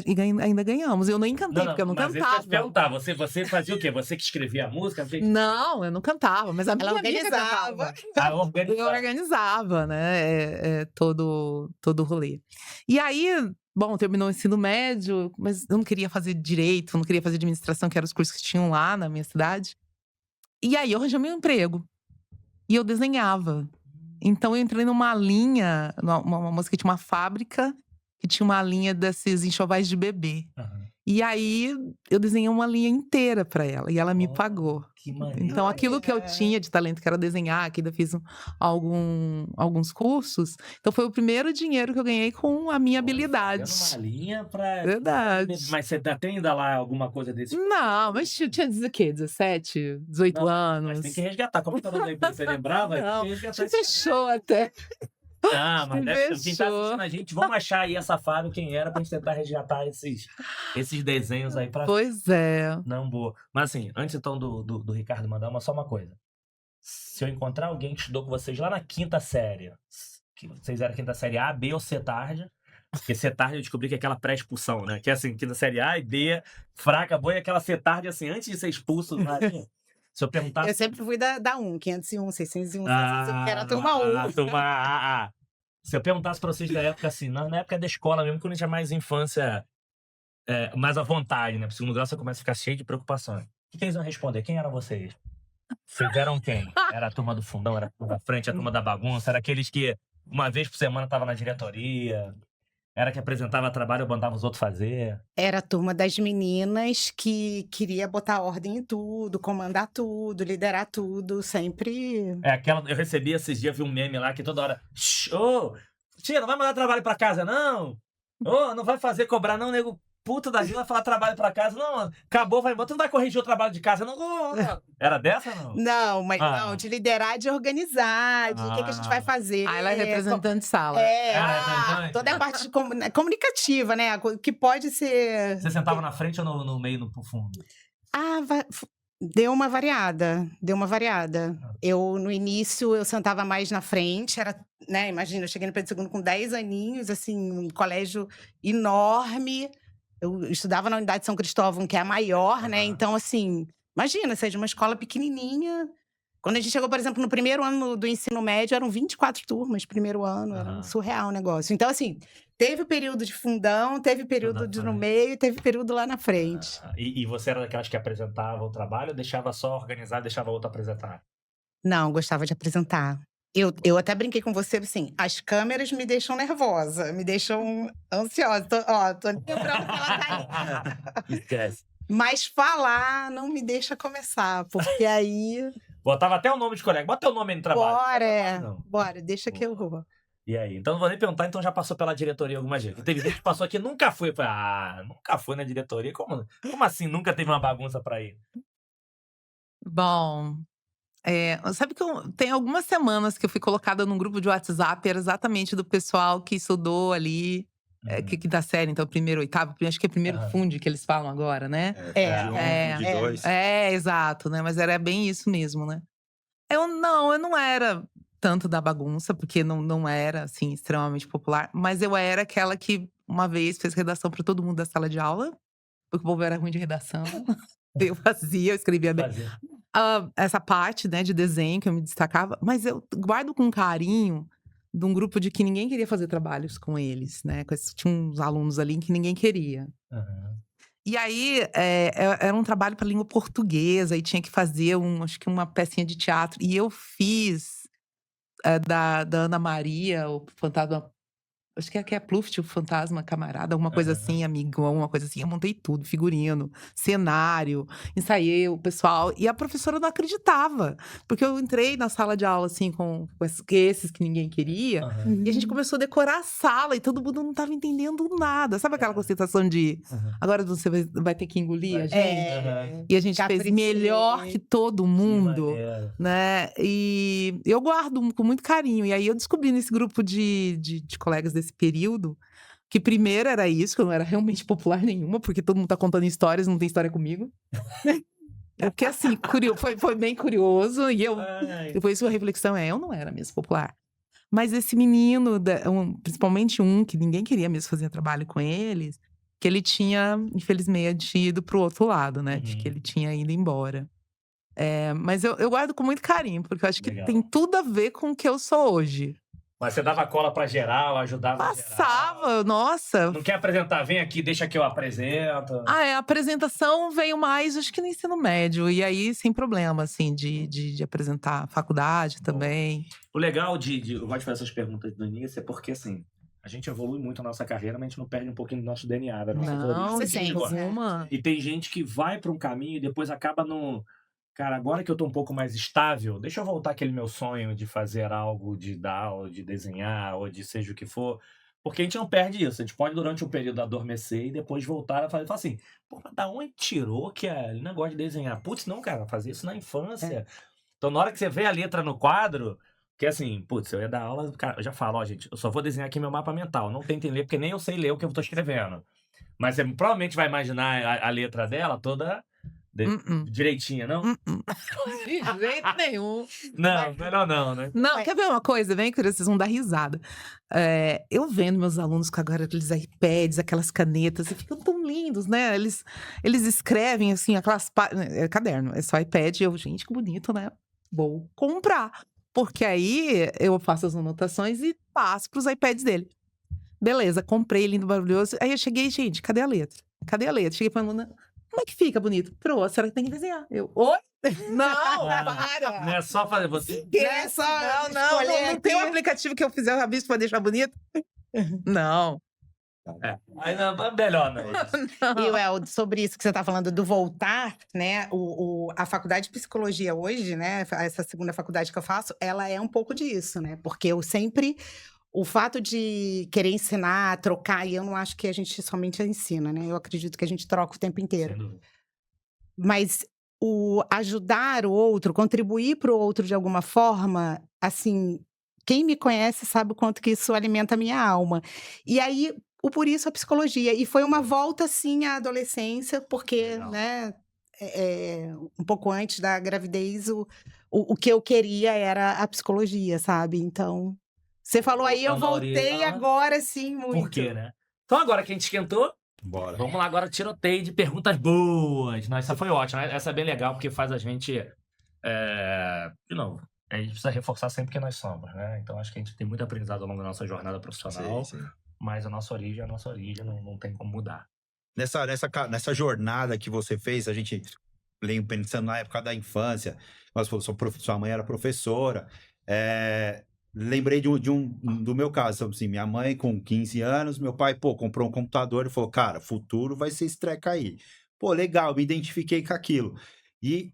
e ainda ganhamos. Eu nem cantei, porque eu não mas isso eu ia cantava. te perguntar, você fazia o quê? Você que escrevia a música? Não, eu não cantava, mas a minha Ela amiga organizava. cantava. Eu Organizava. organizava, né? Todo o rolê. E aí, bom, terminou o ensino médio, mas eu não queria fazer direito, não queria fazer administração, que eram os cursos que tinham lá na minha cidade. E aí eu arranjei meu emprego. E eu desenhava. Então eu entrei numa linha, uma moça que tinha uma fábrica, que tinha uma linha desses enxovais de bebê. Aham. E aí eu desenhei uma linha inteira pra ela e ela me pagou. Que maneiro. Então aquilo que eu tinha de talento, que era desenhar, que ainda fiz alguns cursos, então foi o primeiro dinheiro que eu ganhei com a minha habilidade. Fazendo uma linha pra... Verdade. Mas você tem ainda lá alguma coisa desse? Não, mas tinha o quê? 17, 18 Não, anos. Mas tem que resgatar. Como que era o nome da empresa? Você lembrava? Não, Tem que resgatar você isso. fechou até. Ah, mas quem tá Fechou. assistindo a gente, vamos achar aí essa Fábio quem era pra gente tentar resgatar esses desenhos aí pra... Pois é. Não, boa. Mas assim, antes então do Ricardo mandar só uma coisa. Se eu encontrar alguém que estudou com vocês lá na quinta série, que vocês eram quinta série A, B ou C tarde, porque C tarde eu descobri que é aquela pré-expulsão, né? Que é assim, quinta série A e B, fraca, boa, e aquela C tarde assim, antes de ser expulso, se eu perguntasse... Eu sempre fui da 1, 501, 601, 601, que era a turma 1. Turma A. Se eu perguntasse pra vocês da época, assim, na época da escola mesmo, quando a gente tinha mais infância, mais à vontade, né? Pro segundo grau você começa a ficar cheio de preocupações. O que eles iam responder? Quem eram vocês? Vocês eram quem? Era a turma do fundão, era a turma da frente, a turma da bagunça? Era aqueles que uma vez por semana tava na diretoria? Era que apresentava trabalho e mandava os outros fazer? Era a turma das meninas que queria botar ordem em tudo, comandar tudo, liderar tudo, sempre. Eu recebi esses dias, vi um meme lá que toda hora... Ô, tia, não vai mandar trabalho pra casa, não? Ô, não vai fazer cobrar, não, nego. Puta da vida vai falar trabalho pra casa. Não, acabou, vai embora. Tu não vai corrigir o trabalho de casa, não. Era dessa, não? Não, mas não, de liderar, de organizar, de o que a gente vai fazer. Ela é representante de sala. Toda a parte comunicativa, né? Que pode ser. Você sentava na frente ou no meio, no fundo? Deu uma variada, no início, eu sentava mais na frente, né? Imagina, eu cheguei no Pedro II com 10 aninhos, assim, um colégio enorme. Eu estudava na Unidade São Cristóvão, que é a maior, né? Então, assim, imagina, você é de uma escola pequenininha. Quando a gente chegou, por exemplo, no primeiro ano do ensino médio, eram 24 turmas, primeiro ano, era um surreal o negócio. Então, assim, teve período de fundão, teve período no meio, teve período lá na frente. E você era daquelas que apresentava o trabalho ou deixava só organizar e deixava o outro apresentar? Não, gostava de apresentar. Eu até brinquei com você, assim, as câmeras me deixam nervosa, me deixam ansiosa. Tô lembrando que ela tá aí. Esquece. Mas falar não me deixa começar, porque aí... Botava até o nome de colega. Bota o nome aí no trabalho. Bora, deixa que eu vou. E aí? Então não vou nem perguntar, então já passou pela diretoria algumas vezes. Teve gente que passou aqui e nunca foi. Eu falei, nunca foi na diretoria? Como assim nunca teve uma bagunça pra ir? Bom, Sabe que tem algumas semanas que eu fui colocada num grupo de WhatsApp, era exatamente do pessoal que estudou ali, quinta série, então primeiro, oitavo, acho que é primeiro Aham. fundo que eles falam agora, né? De um, de dois. Exato, né? Mas era bem isso mesmo, né? Eu não era tanto da bagunça, porque não era, assim, extremamente popular. Mas eu era aquela que uma vez fez redação para todo mundo da sala de aula, porque o povo era ruim de redação. Eu escrevia bem. Fazer. Essa parte, né, de desenho que eu me destacava. Mas eu guardo com carinho de um grupo de que ninguém queria fazer trabalhos com eles, né? Tinha uns alunos ali que ninguém queria. Aham. E aí, era um trabalho para língua portuguesa e tinha que fazer acho que uma pecinha de teatro. E eu fiz da Ana Maria, o fantasma. Acho que é Pluft, o fantasma camarada, alguma coisa assim, amigão, alguma coisa assim. Eu montei tudo, figurino, cenário, ensaiei o pessoal. E a professora não acreditava. Porque eu entrei na sala de aula, assim, com esses que ninguém queria. Aham. E a gente começou a decorar a sala e todo mundo não estava entendendo nada. Sabe aquela sensação de agora você vai ter que engolir a gente? Aham. E a gente fez Caprichei. melhor que todo mundo, maneiro. né? E eu guardo com muito carinho. E aí eu descobri nesse grupo de colegas desse período que primeiro era isso, que eu não era realmente popular nenhuma, porque todo mundo tá contando histórias, não tem história comigo. Porque assim, foi bem curioso. E Ai. depois a reflexão eu não era mesmo popular. Mas esse menino, principalmente um que ninguém queria mesmo fazer trabalho com eles, que ele tinha, infelizmente, ido pro outro lado, né? De que ele tinha ido embora. Mas eu guardo com muito carinho, porque eu acho que Legal. tem tudo a ver com o que eu sou hoje. Mas você dava cola pra geral, ajudava geral. Passava, nossa. Não quer apresentar? Vem aqui, deixa que eu apresento. A apresentação veio mais, acho que no ensino médio. E aí, sem problema, assim, de apresentar faculdade também. O legal eu gosto de fazer essas perguntas do início é porque, assim, a gente evolui muito a nossa carreira, mas a gente não perde um pouquinho do nosso DNA, da nossa Não, origem. Você de sente, nenhuma. E tem gente que vai pra um caminho e depois acaba no... Cara, agora que eu tô um pouco mais estável, deixa eu voltar aquele meu sonho de fazer algo, de dar aula, de desenhar, ou de seja o que for. Porque a gente não perde isso. A gente pode, durante um período, adormecer e depois voltar a fazer. Fala assim, pô, mas da onde tirou que a Lina gosta de desenhar? Putz, não, cara, fazer isso na infância. Então, na hora que você vê a letra no quadro, que assim, putz, eu ia dar aula, cara, eu já falo, ó, gente, eu só vou desenhar aqui meu mapa mental. Não tentem ler, porque nem eu sei ler o que eu tô escrevendo. Mas você provavelmente vai imaginar a letra dela toda direitinha, não? De jeito nenhum. Não, melhor não, né? Não, quer ver uma coisa? Vem, que vocês vão dar risada. Eu vendo meus alunos com agora aqueles iPads, aquelas canetas, e ficam tão lindos, né? Eles escrevem, assim, aquelas... caderno, é só iPad. E eu, gente, que bonito, né? Vou comprar. Porque aí eu faço as anotações e passo pros iPads dele. Beleza, comprei, lindo, maravilhoso. Aí eu cheguei, gente, cadê a letra? Cadê a letra? Cheguei pra aluna, como é que fica bonito? Pro, a senhora tem que desenhar. Eu, oi? Não, para! Não é só fazer você. Esquece, não tem um aplicativo que eu fizer o rabisco pra deixar bonito? Não. Aí não, melhor não. E, Well, sobre isso que você está falando do voltar, né? A faculdade de psicologia hoje, né? Essa segunda faculdade que eu faço, ela é um pouco disso, né? Porque eu sempre... O fato de querer ensinar, trocar, e eu não acho que a gente somente ensina, né? Eu acredito que a gente troca o tempo inteiro. Sem dúvida. Mas o ajudar o outro, contribuir para o outro de alguma forma, assim, quem me conhece sabe o quanto que isso alimenta a minha alma. E aí, por isso a psicologia. E foi uma volta, sim, à adolescência, porque, Legal. né, um pouco antes da gravidez, o que eu queria era a psicologia, sabe? Então, você falou aí, eu voltei agora, sim, muito. Por quê, né? Então, agora que a gente esquentou, Bora. vamos lá agora, tiroteio de perguntas boas. Não, essa foi ótima. Essa é bem legal, porque faz a gente... De novo, a gente precisa reforçar sempre quem nós somos, né? Então, acho que a gente tem muito aprendizado ao longo da nossa jornada profissional. Sim. Mas a nossa origem, não tem como mudar. Nessa jornada que você fez, a gente lembra pensando na época da infância, sua mãe era professora. Lembrei do meu caso, assim, minha mãe com 15 anos, meu pai, comprou um computador e falou, cara, futuro vai ser esse treco aí. Pô, legal, me identifiquei com aquilo. E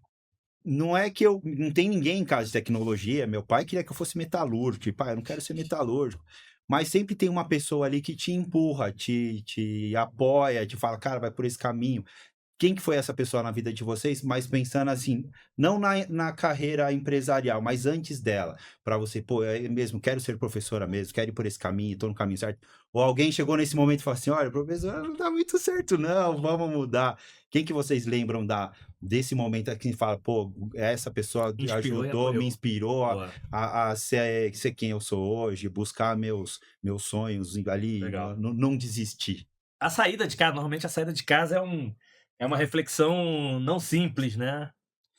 não é que não tem ninguém em casa de tecnologia, meu pai queria que eu fosse metalúrgico, tipo, eu não quero ser metalúrgico. Mas sempre tem uma pessoa ali que te empurra, te apoia, te fala, cara, vai por esse caminho. quem que foi essa pessoa na vida de vocês, mas pensando assim, não na carreira empresarial, mas antes dela, para você, pô, eu mesmo quero ser professora mesmo, quero ir por esse caminho, tô no caminho certo. Ou alguém chegou nesse momento e falou assim, olha, professora, não tá muito certo não, vamos mudar. Quem que vocês lembram desse momento aqui que fala, pô, essa pessoa Inspirou e ajudou, me apoiou. inspirou Boa. a ser quem eu sou hoje, buscar meus sonhos ali, Legal. não desistir. A saída de casa, normalmente a saída de casa é uma reflexão não simples, né?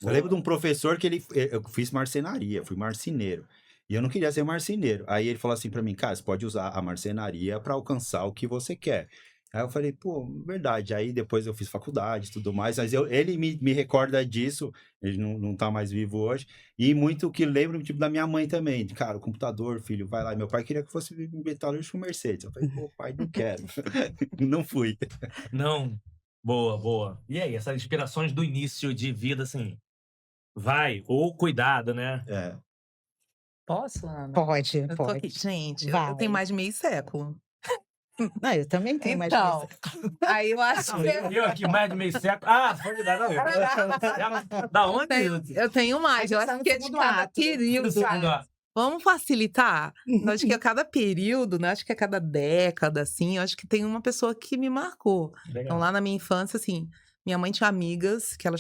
Eu lembro de um professor que eu fiz marcenaria, fui marceneiro. E eu não queria ser marceneiro. Aí ele falou assim pra mim, cara, você pode usar a marcenaria pra alcançar o que você quer. Aí eu falei, pô, verdade. Aí depois eu fiz faculdade e tudo mais, mas ele me recorda disso, ele não tá mais vivo hoje. E muito que lembro, tipo, da minha mãe também. De, cara, o computador, filho, vai lá. Meu pai queria que fosse metalúrgico Mercedes. Eu falei, pô, pai, não quero. Não fui. Não. Boa, boa. E aí, essas inspirações do início de vida, assim, vai, ou cuidado, né? É. Posso, Ana? Pode, Eu tô aqui. pode. Gente, eu Vai. tenho mais de meio século. Não, eu também tenho mais Então, coisa. aí eu acho que... Eu aqui mais de meio século. Ah, foi de dar, não. Da onde? Eu tenho mais, eu A gente tá acho no que é de segundo cada ato. período. Segundo ato. Vamos facilitar? Eu acho que a cada período, né? Acho que a cada década, assim, eu acho que tem uma pessoa que me marcou. Então, Legal. lá na minha infância, assim, minha mãe tinha amigas que eu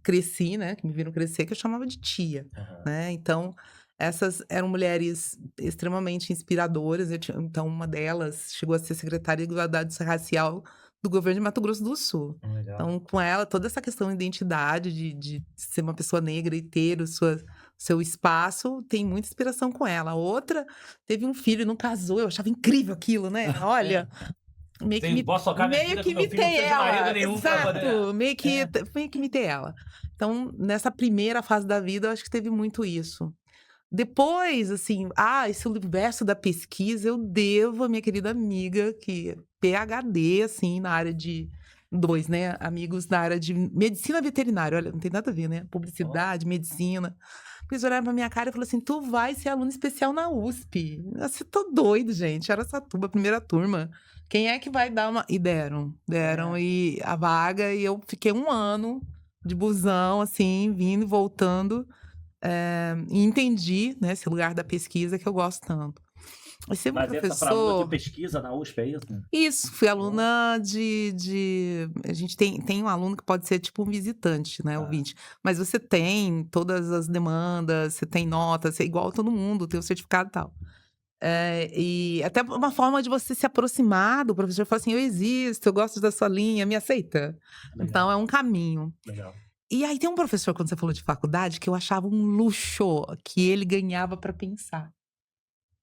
cresci, né? Que me viram crescer, que eu chamava de tia, Aham. né? Então, essas eram mulheres extremamente inspiradoras. Então, uma delas chegou a ser secretária de Igualdade Racial do governo de Mato Grosso do Sul. Legal. Então, com ela, toda essa questão de identidade, de ser uma pessoa negra e ter seu espaço, tem muita inspiração com ela. A outra teve um filho e não casou, eu achava incrível aquilo, né? Olha, meio que Posso tocar minha vida com meu filho, não imitei precisa de marido ela. nenhum pra Exato, poder... meio que imitei ela. Então, nessa primeira fase da vida, eu acho que teve muito isso. Depois, assim, esse universo da pesquisa, eu devo à minha querida amiga, que é PhD, assim, na área de... Dois, né? Amigos na área de medicina veterinária. Olha, não tem nada a ver, né? Publicidade, medicina. Porque eles olharam pra minha cara e falaram assim, tu vai ser aluno especial na USP. Você tá doido, gente. Era Araçatuba, primeira turma. Quem é que vai dar uma... E deram e a vaga. E eu fiquei 1 ano de busão, assim, vindo e voltando. E entendi, né, esse lugar da pesquisa que eu gosto tanto. E ser um Mas essa pra aluna de professor... pesquisa na USP, é isso? Isso, fui aluna A gente tem um aluno que pode ser tipo um visitante, né, ouvinte. Mas você tem todas as demandas, você tem notas, você é igual a todo mundo, tem o certificado e tal. E até uma forma de você se aproximar do professor, falar assim, eu existo, eu gosto da sua linha, me aceita. Legal. Então, é um caminho. Legal. E aí tem um professor, quando você falou de faculdade, que eu achava um luxo que ele ganhava para pensar.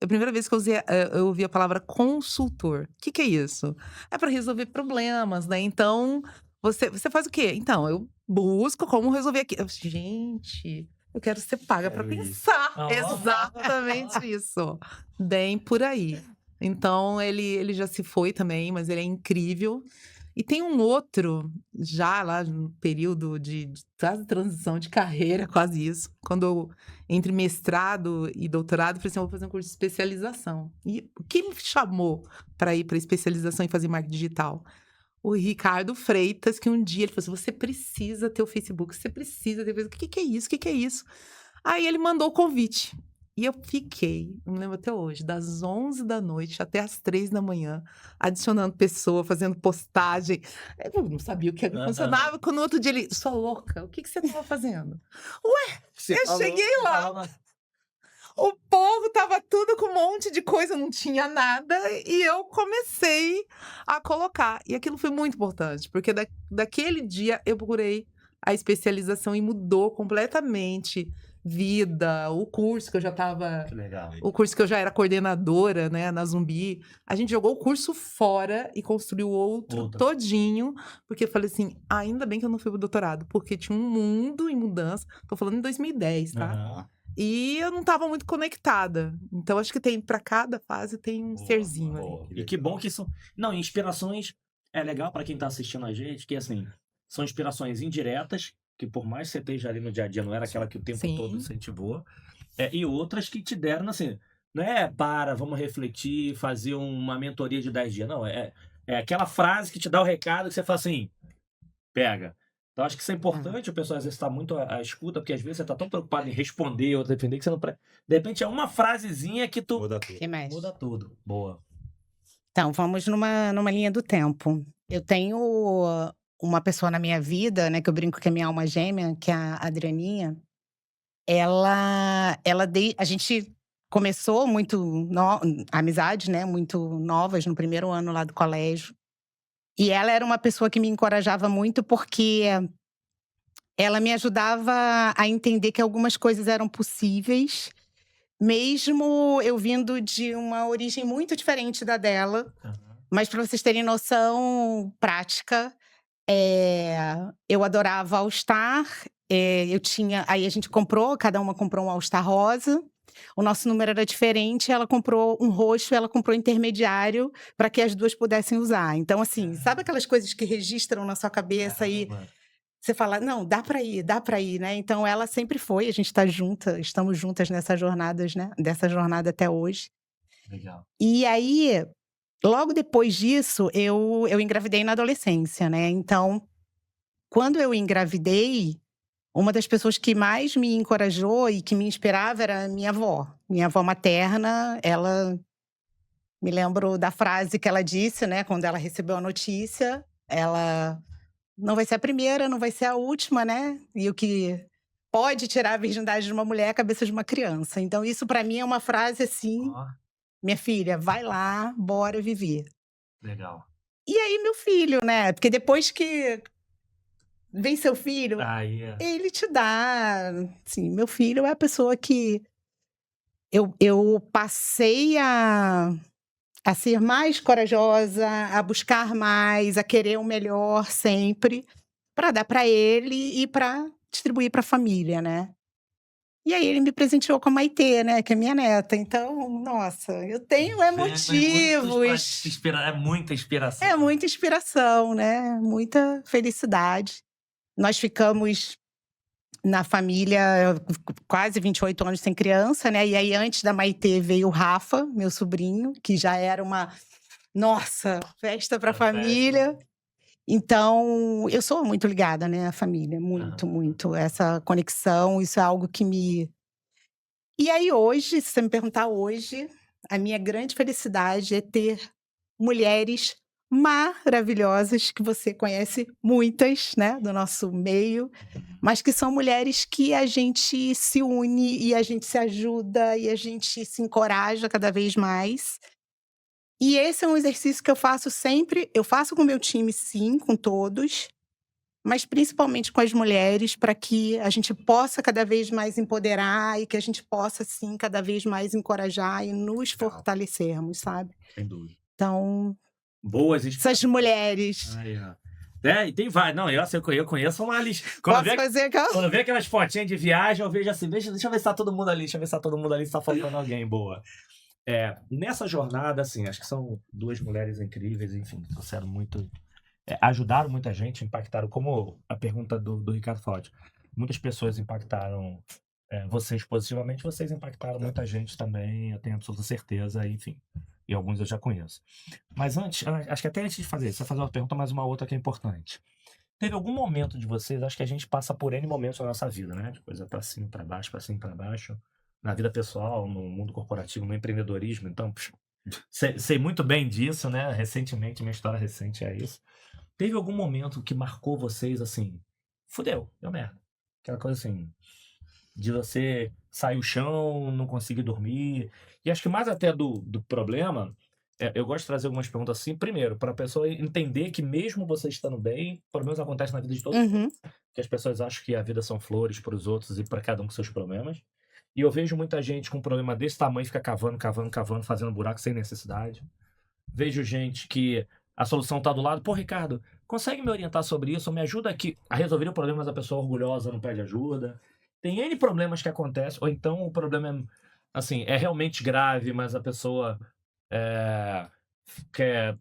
A primeira vez que eu ouvi a palavra consultor. O que é isso? É para resolver problemas, né? Então, você faz o quê? Então, eu busco como resolver aqui. Gente, eu quero ser paga para Quero isso. pensar. Oh. Exatamente isso. Bem por aí. Então, ele já se foi também, mas ele é incrível. E tem um outro, já lá no período de quase transição de carreira, quase isso. Quando eu, entre mestrado e doutorado, eu falei assim, eu vou fazer um curso de especialização. E o que me chamou para ir para especialização e fazer marketing digital? O Ricardo Freitas, que um dia ele falou assim, você precisa ter o Facebook, você precisa ter o Facebook. O que é isso? O que é isso? Aí ele mandou o convite. E eu fiquei, não me lembro até hoje, das 11 da noite até as 3 da manhã, adicionando pessoa, fazendo postagem. Eu não sabia o que funcionava. Quando no outro dia ele, sua louca, o que você estava fazendo? Eu cheguei lá, o povo tava tudo com um monte de coisa, não tinha nada, e eu comecei a colocar. E aquilo foi muito importante, porque daquele dia eu procurei a especialização e mudou completamente vida, o curso que eu já tava... Que legal. O curso que eu já era coordenadora, né, na Zumbi. A gente jogou o curso fora e construiu outro todinho, porque eu falei assim, ainda bem que eu não fui pro doutorado, porque tinha um mundo em mudança. Tô falando em 2010, tá? Uhum. E eu não tava muito conectada. Então, acho que tem, pra cada fase, tem um serzinho ali. E que bom que isso... Não, inspirações... É legal pra quem tá assistindo a gente, que assim, são inspirações indiretas, que por mais que você esteja ali no dia a dia, não era aquela que o tempo todo incentivou. E outras que te deram, assim, não é vamos refletir, fazer uma mentoria de 10 dias. Não, é aquela frase que te dá o recado que você fala assim, pega. Então, acho que isso é importante, o pessoal às vezes está muito à escuta, porque às vezes você está tão preocupado em responder ou defender que você não... De repente é uma frasezinha que tu Muda tudo. Que mexe. muda tudo. Boa. Então, vamos numa linha do tempo. Eu tenho uma pessoa na minha vida, né, que eu brinco que é minha alma gêmea, que é a Adrianinha. A gente começou amizade, né, muito novas no primeiro ano lá do colégio. E ela era uma pessoa que me encorajava muito porque ela me ajudava a entender que algumas coisas eram possíveis, mesmo eu vindo de uma origem muito diferente da dela. Mas para vocês terem noção prática, eu adorava All Star. Aí a gente cada uma comprou um All Star rosa. O nosso número era diferente, ela comprou um roxo, ela comprou intermediário para que as duas pudessem usar. Então, assim, sabe aquelas coisas que registram na sua cabeça e você fala, não, dá para ir, né? Então, ela sempre foi, a gente estamos juntas nessas jornadas, né? Dessa jornada até hoje. Legal. E aí, logo depois disso, eu engravidei na adolescência, né? Então, quando eu engravidei, uma das pessoas que mais me encorajou e que me inspirava era a minha avó. Minha avó materna, ela... Me lembro da frase que ela disse, né? Quando ela recebeu a notícia, ela... Não vai ser a primeira, não vai ser a última, né? E o que pode tirar a virgindade de uma mulher é a cabeça de uma criança. Então, isso para mim é uma frase assim... Minha filha, vai lá, bora viver. Legal. E aí, meu filho, né? Porque depois que vem seu filho, ele te dá... Assim, meu filho é a pessoa que eu passei a ser mais corajosa, a buscar mais, a querer o melhor sempre, para dar para ele e para distribuir para a família, né? E aí ele me presenteou com a Maitê, né? Que é minha neta. Então, nossa, eu tenho motivos. É muita inspiração. É muita inspiração, né? Muita felicidade. Nós ficamos na família quase 28 anos sem criança, né? E aí, antes da Maitê, veio o Rafa, meu sobrinho, que já era uma, nossa, festa para a família. Então, eu sou muito ligada, né, à família, muito, muito. Essa conexão, isso é algo que me... E aí hoje, se você me perguntar hoje, a minha grande felicidade é ter mulheres maravilhosas, que você conhece muitas, né, do nosso meio, mas que são mulheres que a gente se une e a gente se ajuda e a gente se encoraja cada vez mais. E esse é um exercício que eu faço sempre. Eu faço com o meu time, sim, com todos, mas principalmente com as mulheres, para que a gente possa cada vez mais empoderar e que a gente possa, sim, cada vez mais encorajar e nos fortalecermos, sabe? Sem dúvida. Então, boas essas mulheres. E tem várias. Não, eu conheço uma lista. Quando eu vejo aquelas fotinhas de viagem, eu vejo assim, deixa eu ver se tá todo mundo ali, se tá faltando alguém boa. Nessa jornada, assim, acho que são duas mulheres incríveis, enfim, trouxeram muito... ajudaram muita gente, impactaram, como a pergunta do Ricardo Forte. Muitas pessoas impactaram vocês positivamente, vocês impactaram muita gente também, eu tenho absoluta certeza, enfim. E alguns eu já conheço. Mas acho que até antes de fazer isso, você vai fazer uma pergunta, mas uma outra que é importante. Teve algum momento de vocês, acho que a gente passa por N momentos na nossa vida, né? De coisa pra cima, pra baixo, na vida pessoal, no mundo corporativo, no empreendedorismo. Então, sei muito bem disso, né? Recentemente, minha história recente é isso. Teve algum momento que marcou vocês assim, fudeu, deu merda. Aquela coisa assim, de você sair o chão, não conseguir dormir. E acho que mais até do problema, eu gosto de trazer algumas perguntas assim. Primeiro, para a pessoa entender que mesmo você estando bem, problemas acontecem na vida de todo mundo. Que as pessoas acham que a vida são flores para os outros e para cada um com seus problemas. E eu vejo muita gente com um problema desse tamanho fica cavando, fazendo buraco sem necessidade. Vejo gente que a solução está do lado. Pô, Ricardo, consegue me orientar sobre isso? Ou me ajuda aqui a resolver o problema, mas a pessoa orgulhosa não pede ajuda. Tem N problemas que acontecem. Ou então o problema é realmente grave, mas a pessoa quer,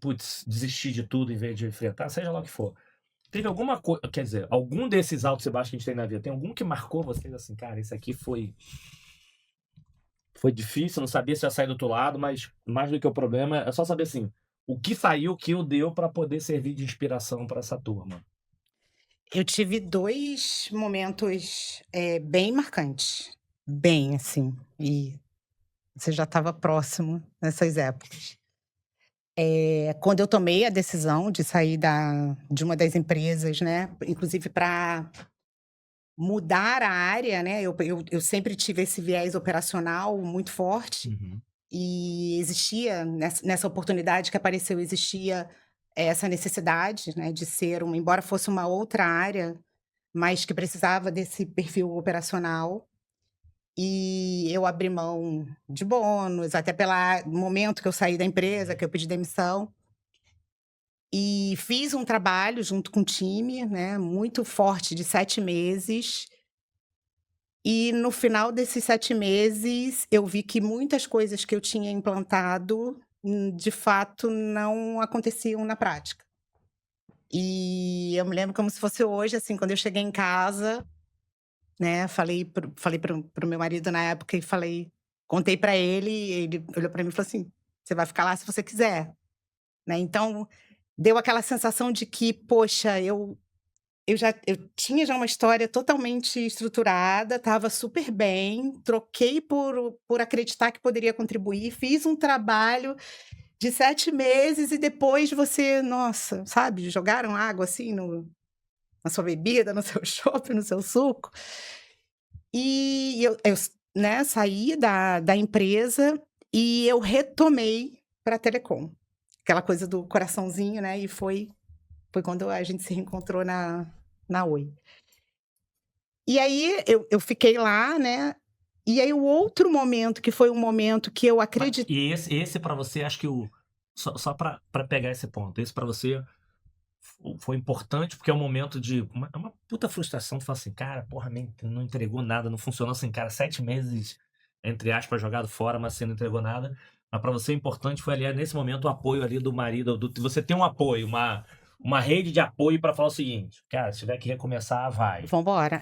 desistir de tudo em vez de enfrentar, seja lá o que for. Teve alguma coisa, quer dizer, algum desses altos e baixos que a gente tem na vida, tem algum que marcou vocês assim, cara, isso aqui foi difícil, não sabia se ia sair do outro lado, mas mais do que o problema, é só saber assim, o que saiu, o que deu para poder servir de inspiração para essa turma? Eu tive 2 momentos, bem marcantes. Bem, assim, e você já estava próximo nessas épocas. Quando eu tomei a decisão de sair de uma das empresas, né, inclusive para mudar a área, né, eu sempre tive esse viés operacional muito forte, Uhum. e existia nessa oportunidade que apareceu, existia essa necessidade, né, de ser embora fosse uma outra área, mas que precisava desse perfil operacional. E eu abri mão de bônus, até pela momento que eu saí da empresa, que eu pedi demissão. E fiz um trabalho junto com o time, né, muito forte de 7 meses. E no final desses 7 meses, eu vi que muitas coisas que eu tinha implantado, de fato, não aconteciam na prática. E eu me lembro como se fosse hoje, assim, quando eu cheguei em casa, né, falei para o meu marido na época e contei para ele, e ele olhou para mim e falou assim: "Você vai ficar lá se você quiser", né. Então, deu aquela sensação de que, poxa, eu tinha já uma história totalmente estruturada, estava super bem, troquei por acreditar que poderia contribuir, fiz um trabalho de 7 meses e depois você, nossa, sabe, jogaram água, assim, no na sua bebida, no seu chopp, no seu suco. E né, saí da empresa e eu retomei para a telecom. Aquela coisa do coraçãozinho, né, e foi quando a gente se reencontrou na Oi. E aí eu fiquei lá, né, e aí o outro momento, que foi um momento que eu acreditei. E esse para você, acho que só para pegar esse ponto, esse para você foi importante, porque é um momento de uma puta frustração, tu fala assim: "Cara, porra, nem não entregou nada, não funcionou assim, cara, 7 meses, entre aspas, jogado fora, mas você não entregou nada". Mas pra você o importante foi ali, nesse momento, o apoio ali do marido, você tem um apoio, uma rede de apoio pra falar o seguinte: "Cara, se tiver que recomeçar, vai". Vambora,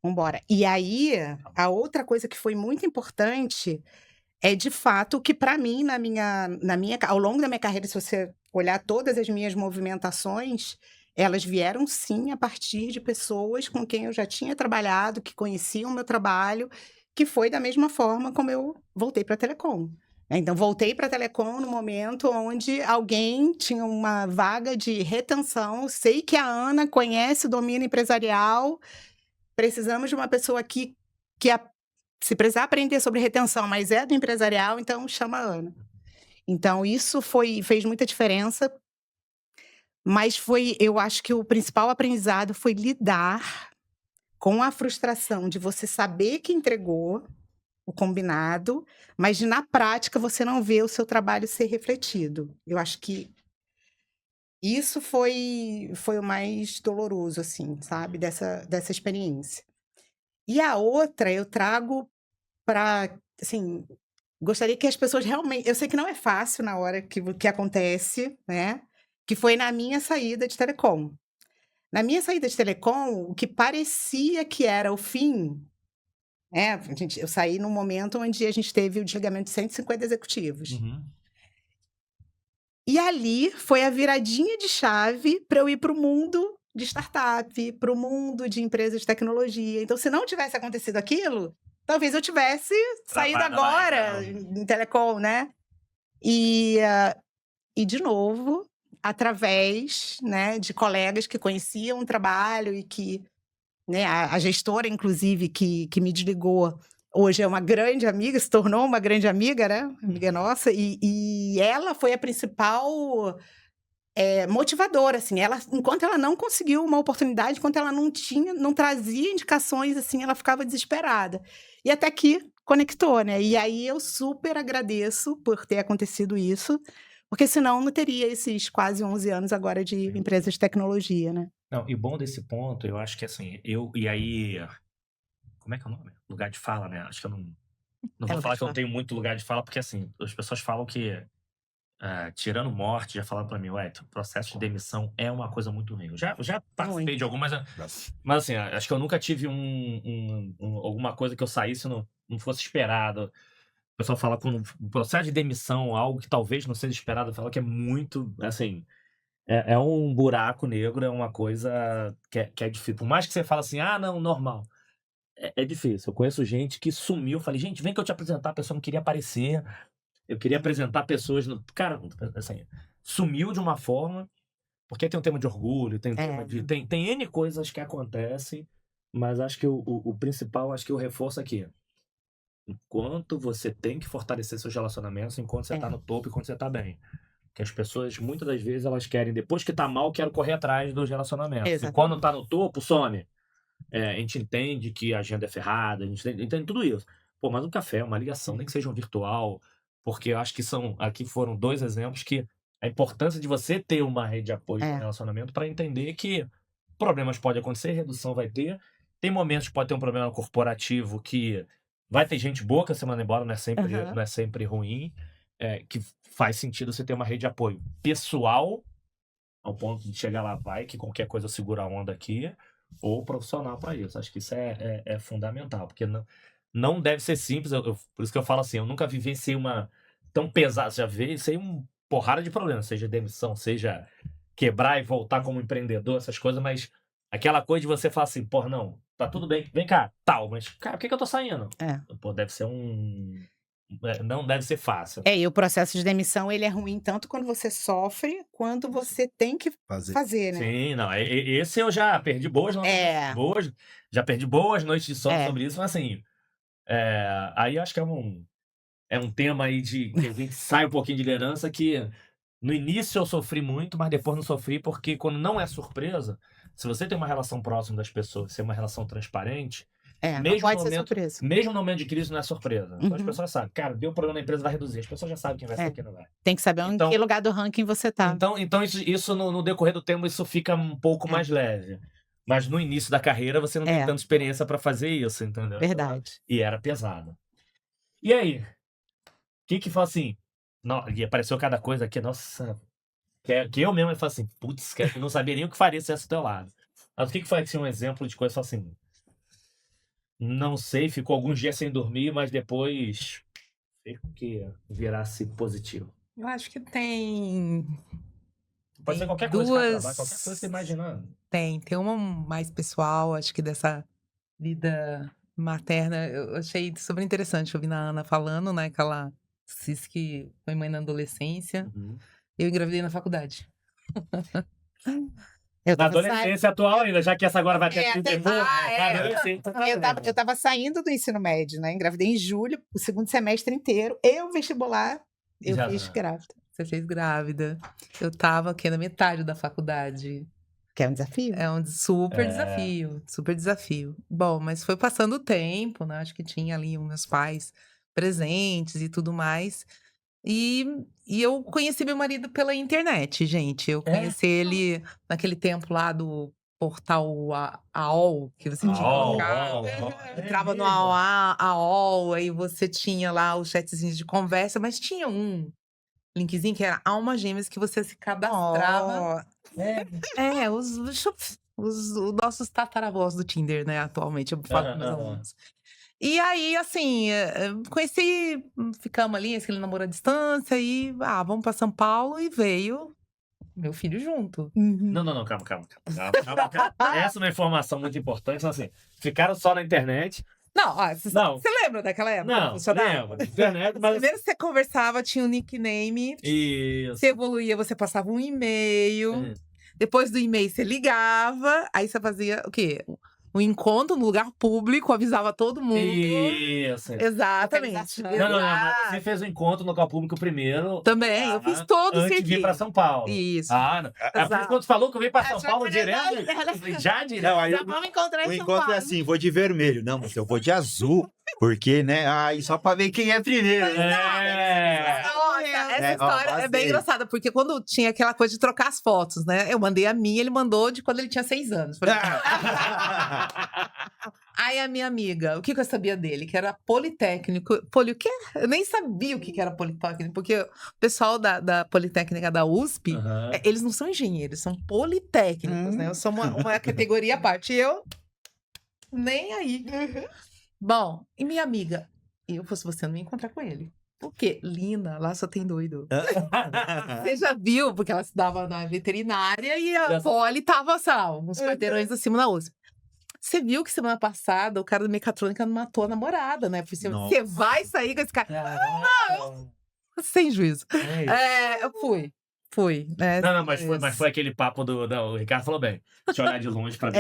vambora. E aí, a outra coisa que foi muito importante é, de fato, que para mim, ao longo da minha carreira, se você olhar todas as minhas movimentações, elas vieram sim a partir de pessoas com quem eu já tinha trabalhado, que conheciam o meu trabalho, que foi da mesma forma como eu voltei para a telecom. Então, voltei para a telecom no momento onde alguém tinha uma vaga de retenção. Sei que a Ana conhece o domínio empresarial, precisamos de uma pessoa aqui que se precisar aprender sobre retenção, mas é do empresarial, então chama a Ana. Então isso fez muita diferença, mas eu acho que o principal aprendizado foi lidar com a frustração de você saber que entregou o combinado, mas de na prática você não ver o seu trabalho ser refletido. Eu acho que isso foi o mais doloroso, assim, sabe, dessa experiência. E a outra eu trago para, assim, gostaria que as pessoas realmente, eu sei que não é fácil na hora que acontece, né, que foi na minha saída de telecom. Na minha saída de telecom, o que parecia que era o fim, né, eu saí num momento onde a gente teve o desligamento de 150 executivos. Uhum. E ali foi a viradinha de chave para eu ir para o mundo de startup, para o mundo de empresas de tecnologia. Então, se não tivesse acontecido aquilo, talvez eu tivesse saído Travada lá agora ainda. em telecom, né. E de novo, através, né, de colegas que conheciam o trabalho e que, né, a gestora inclusive que me desligou, hoje é uma grande amiga, se tornou uma grande amiga, né, amiga nossa, e ela foi a principal, motivadora, assim, enquanto ela não conseguiu uma oportunidade, enquanto ela não trazia indicações, assim, ela ficava desesperada. E até que conectou, né, e aí eu super agradeço por ter acontecido isso, porque senão não teria esses quase 11 anos agora de Sim. empresa de tecnologia, né. Não, e o bom desse ponto, eu acho que assim, e aí, como é que é o nome? Lugar de fala, né, acho que eu não É vou lugar falar de que eu não fala. tenho muito lugar de fala, porque assim, as pessoas falam que, tirando morte, já falaram pra mim: "Ué, o processo de demissão é uma coisa muito ruim". Eu já participei de Muito. algumas, mas assim, acho que eu nunca tive alguma coisa que eu saísse e não fosse esperado. O pessoal fala quando o processo de demissão, algo que talvez não seja esperado, fala que é muito, assim, É um buraco negro, é uma coisa que é difícil. Por mais que você fale assim, ah, não, normal. É difícil. Eu conheço gente que sumiu. Falei, gente, vem que eu te apresentar. A pessoa não queria aparecer. Eu queria apresentar pessoas. Cara, assim, sumiu de uma forma. Porque tem um tema de orgulho, tem um tema de. Tem N coisas que acontecem. Mas acho que o principal, acho que o reforço aqui. Enquanto você tem que fortalecer seus relacionamentos, enquanto você tá no topo e quando você tá bem. Que as pessoas, muitas das vezes, elas querem, depois que tá mal, quero correr atrás dos relacionamentos. Exatamente. E quando tá no topo, some. A gente entende que a agenda é ferrada, a gente entende tudo isso. Pô, mas um café, uma ligação, nem que seja um virtual, porque eu acho que aqui foram 2 exemplos que a importância de você ter uma rede de apoio no relacionamento para entender que problemas podem acontecer, redução vai ter. Tem momentos que pode ter um problema corporativo que vai ter gente boa que você manda embora, não é sempre ruim. Que faz sentido você ter uma rede de apoio pessoal, ao ponto de chegar lá, vai, que qualquer coisa eu seguro a onda aqui, ou profissional para isso. Acho que isso é fundamental, porque não deve ser simples. Por isso que eu falo assim, eu nunca vivenciei uma tão pesada. Já vivenciei uma porrada de problemas, seja demissão, seja quebrar e voltar como empreendedor, essas coisas, mas aquela coisa de você falar assim, pô, não, tá tudo bem, vem cá, tal, mas, cara, por que eu tô saindo? Pô, deve ser não deve ser fácil. E o processo de demissão, ele é ruim tanto quando você sofre, quanto você tem que fazer, né? Sim, não. Esse eu já perdi boas noites. Já perdi boas noites de sono sobre isso, mas assim. Aí acho que é um tema aí que a gente sai um pouquinho de liderança que no início eu sofri muito, mas depois não sofri, porque quando não é surpresa, se você tem uma relação próxima das pessoas, se é uma relação transparente. Não pode ser surpresa. Mesmo no momento de crise não é surpresa. Então as pessoas sabem, cara, deu problema na empresa, vai reduzir. As pessoas já sabem quem vai ser e quem não vai. Tem que saber em que lugar do ranking você tá. Então isso no decorrer do tempo, isso fica um pouco mais leve. Mas no início da carreira você não tem tanta experiência pra fazer isso, entendeu? Verdade. E era pesado. E aí? O que fala assim? E apareceu cada coisa aqui, nossa. Que eu mesmo falo assim, putz, eu não sabia nem o que faria se esse do teu lado. Mas o que foi assim, um exemplo de coisa assim? Não sei, ficou alguns dias sem dormir, mas depois fez com que virasse positivo. Eu acho que tem. Pode ser qualquer coisa, qualquer coisa que você imaginar. Tem uma mais pessoal, acho que dessa vida materna. Eu achei super interessante ouvir a Ana falando, né? Que ela disse que foi mãe na adolescência. Eu engravidei na faculdade. Na adolescência atual ainda, já que essa agora vai ter 30 Eu tava saindo do ensino médio, né? Engravidei em julho, o segundo semestre inteiro. Eu, vestibular, eu fiz grávida. Você fez grávida. Eu tava aqui na metade da faculdade. Que é um desafio? É um super desafio, super desafio. Bom, mas foi passando o tempo, né? Acho que tinha ali os meus pais presentes e tudo mais. E eu conheci meu marido pela internet, gente. Eu conheci ele naquele tempo lá do portal AOL, que você tinha que colocar. Entrava no AOL, aí você tinha lá os chatzinhos de conversa, mas tinha um linkzinho que era Alma Gêmeas, que você se cadastrava. Os nossos tataravós do Tinder, né, atualmente, eu falo com meus alunos. E aí, assim, conheci, ficamos ali, aquele namoro à distância, e vamos pra São Paulo, e veio meu filho junto. Não, calma. Essa é uma informação muito importante, assim, ficaram só na internet. Não, você lembra daquela época? Não, lembro. Internet, mas... Primeiro você conversava, tinha um nickname. Isso. Você evoluía, você passava um e-mail. Depois do e-mail, você ligava. Aí você fazia o quê? Um encontro no lugar público, avisava todo mundo. Isso. Exatamente. Não, mas você fez o encontro no local público primeiro. Também, eu fiz todo o antes de vir pra São Paulo. Isso. Não. Quando falou que eu vim pra São Paulo direto, já direto. Não, aí vamos encontrar em o São encontro Paulo. é assim, vou de vermelho. Não, mas eu vou de azul. Porque, né? Só pra ver quem é primeiro. Essa história é bem engraçada, porque quando tinha aquela coisa de trocar as fotos, né? Eu mandei a minha, ele mandou de quando ele tinha 6 anos. Aí a minha amiga, o que eu sabia dele? Que era politécnico. O quê? Eu nem sabia o que era politécnico, porque o pessoal da Politécnica da USP, eles não são engenheiros, são politécnicos, né? Eu sou uma categoria à parte. E eu, nem aí. Bom, e minha amiga, se fosse você, eu não ia encontrar com ele. Por quê? Lina, lá só tem doido. Você já viu, porque ela estudava na veterinária e a Poli tava, sei lá, uns quarteirões acima da USP. Você viu que semana passada o cara da mecatrônica matou a namorada, né? Você Nossa. vai sair com esse cara. Caraca. Sem juízo. É isso. Eu fui. Né? Não, mas foi aquele papo o Ricardo falou bem. Deixa eu olhar de longe pra ver.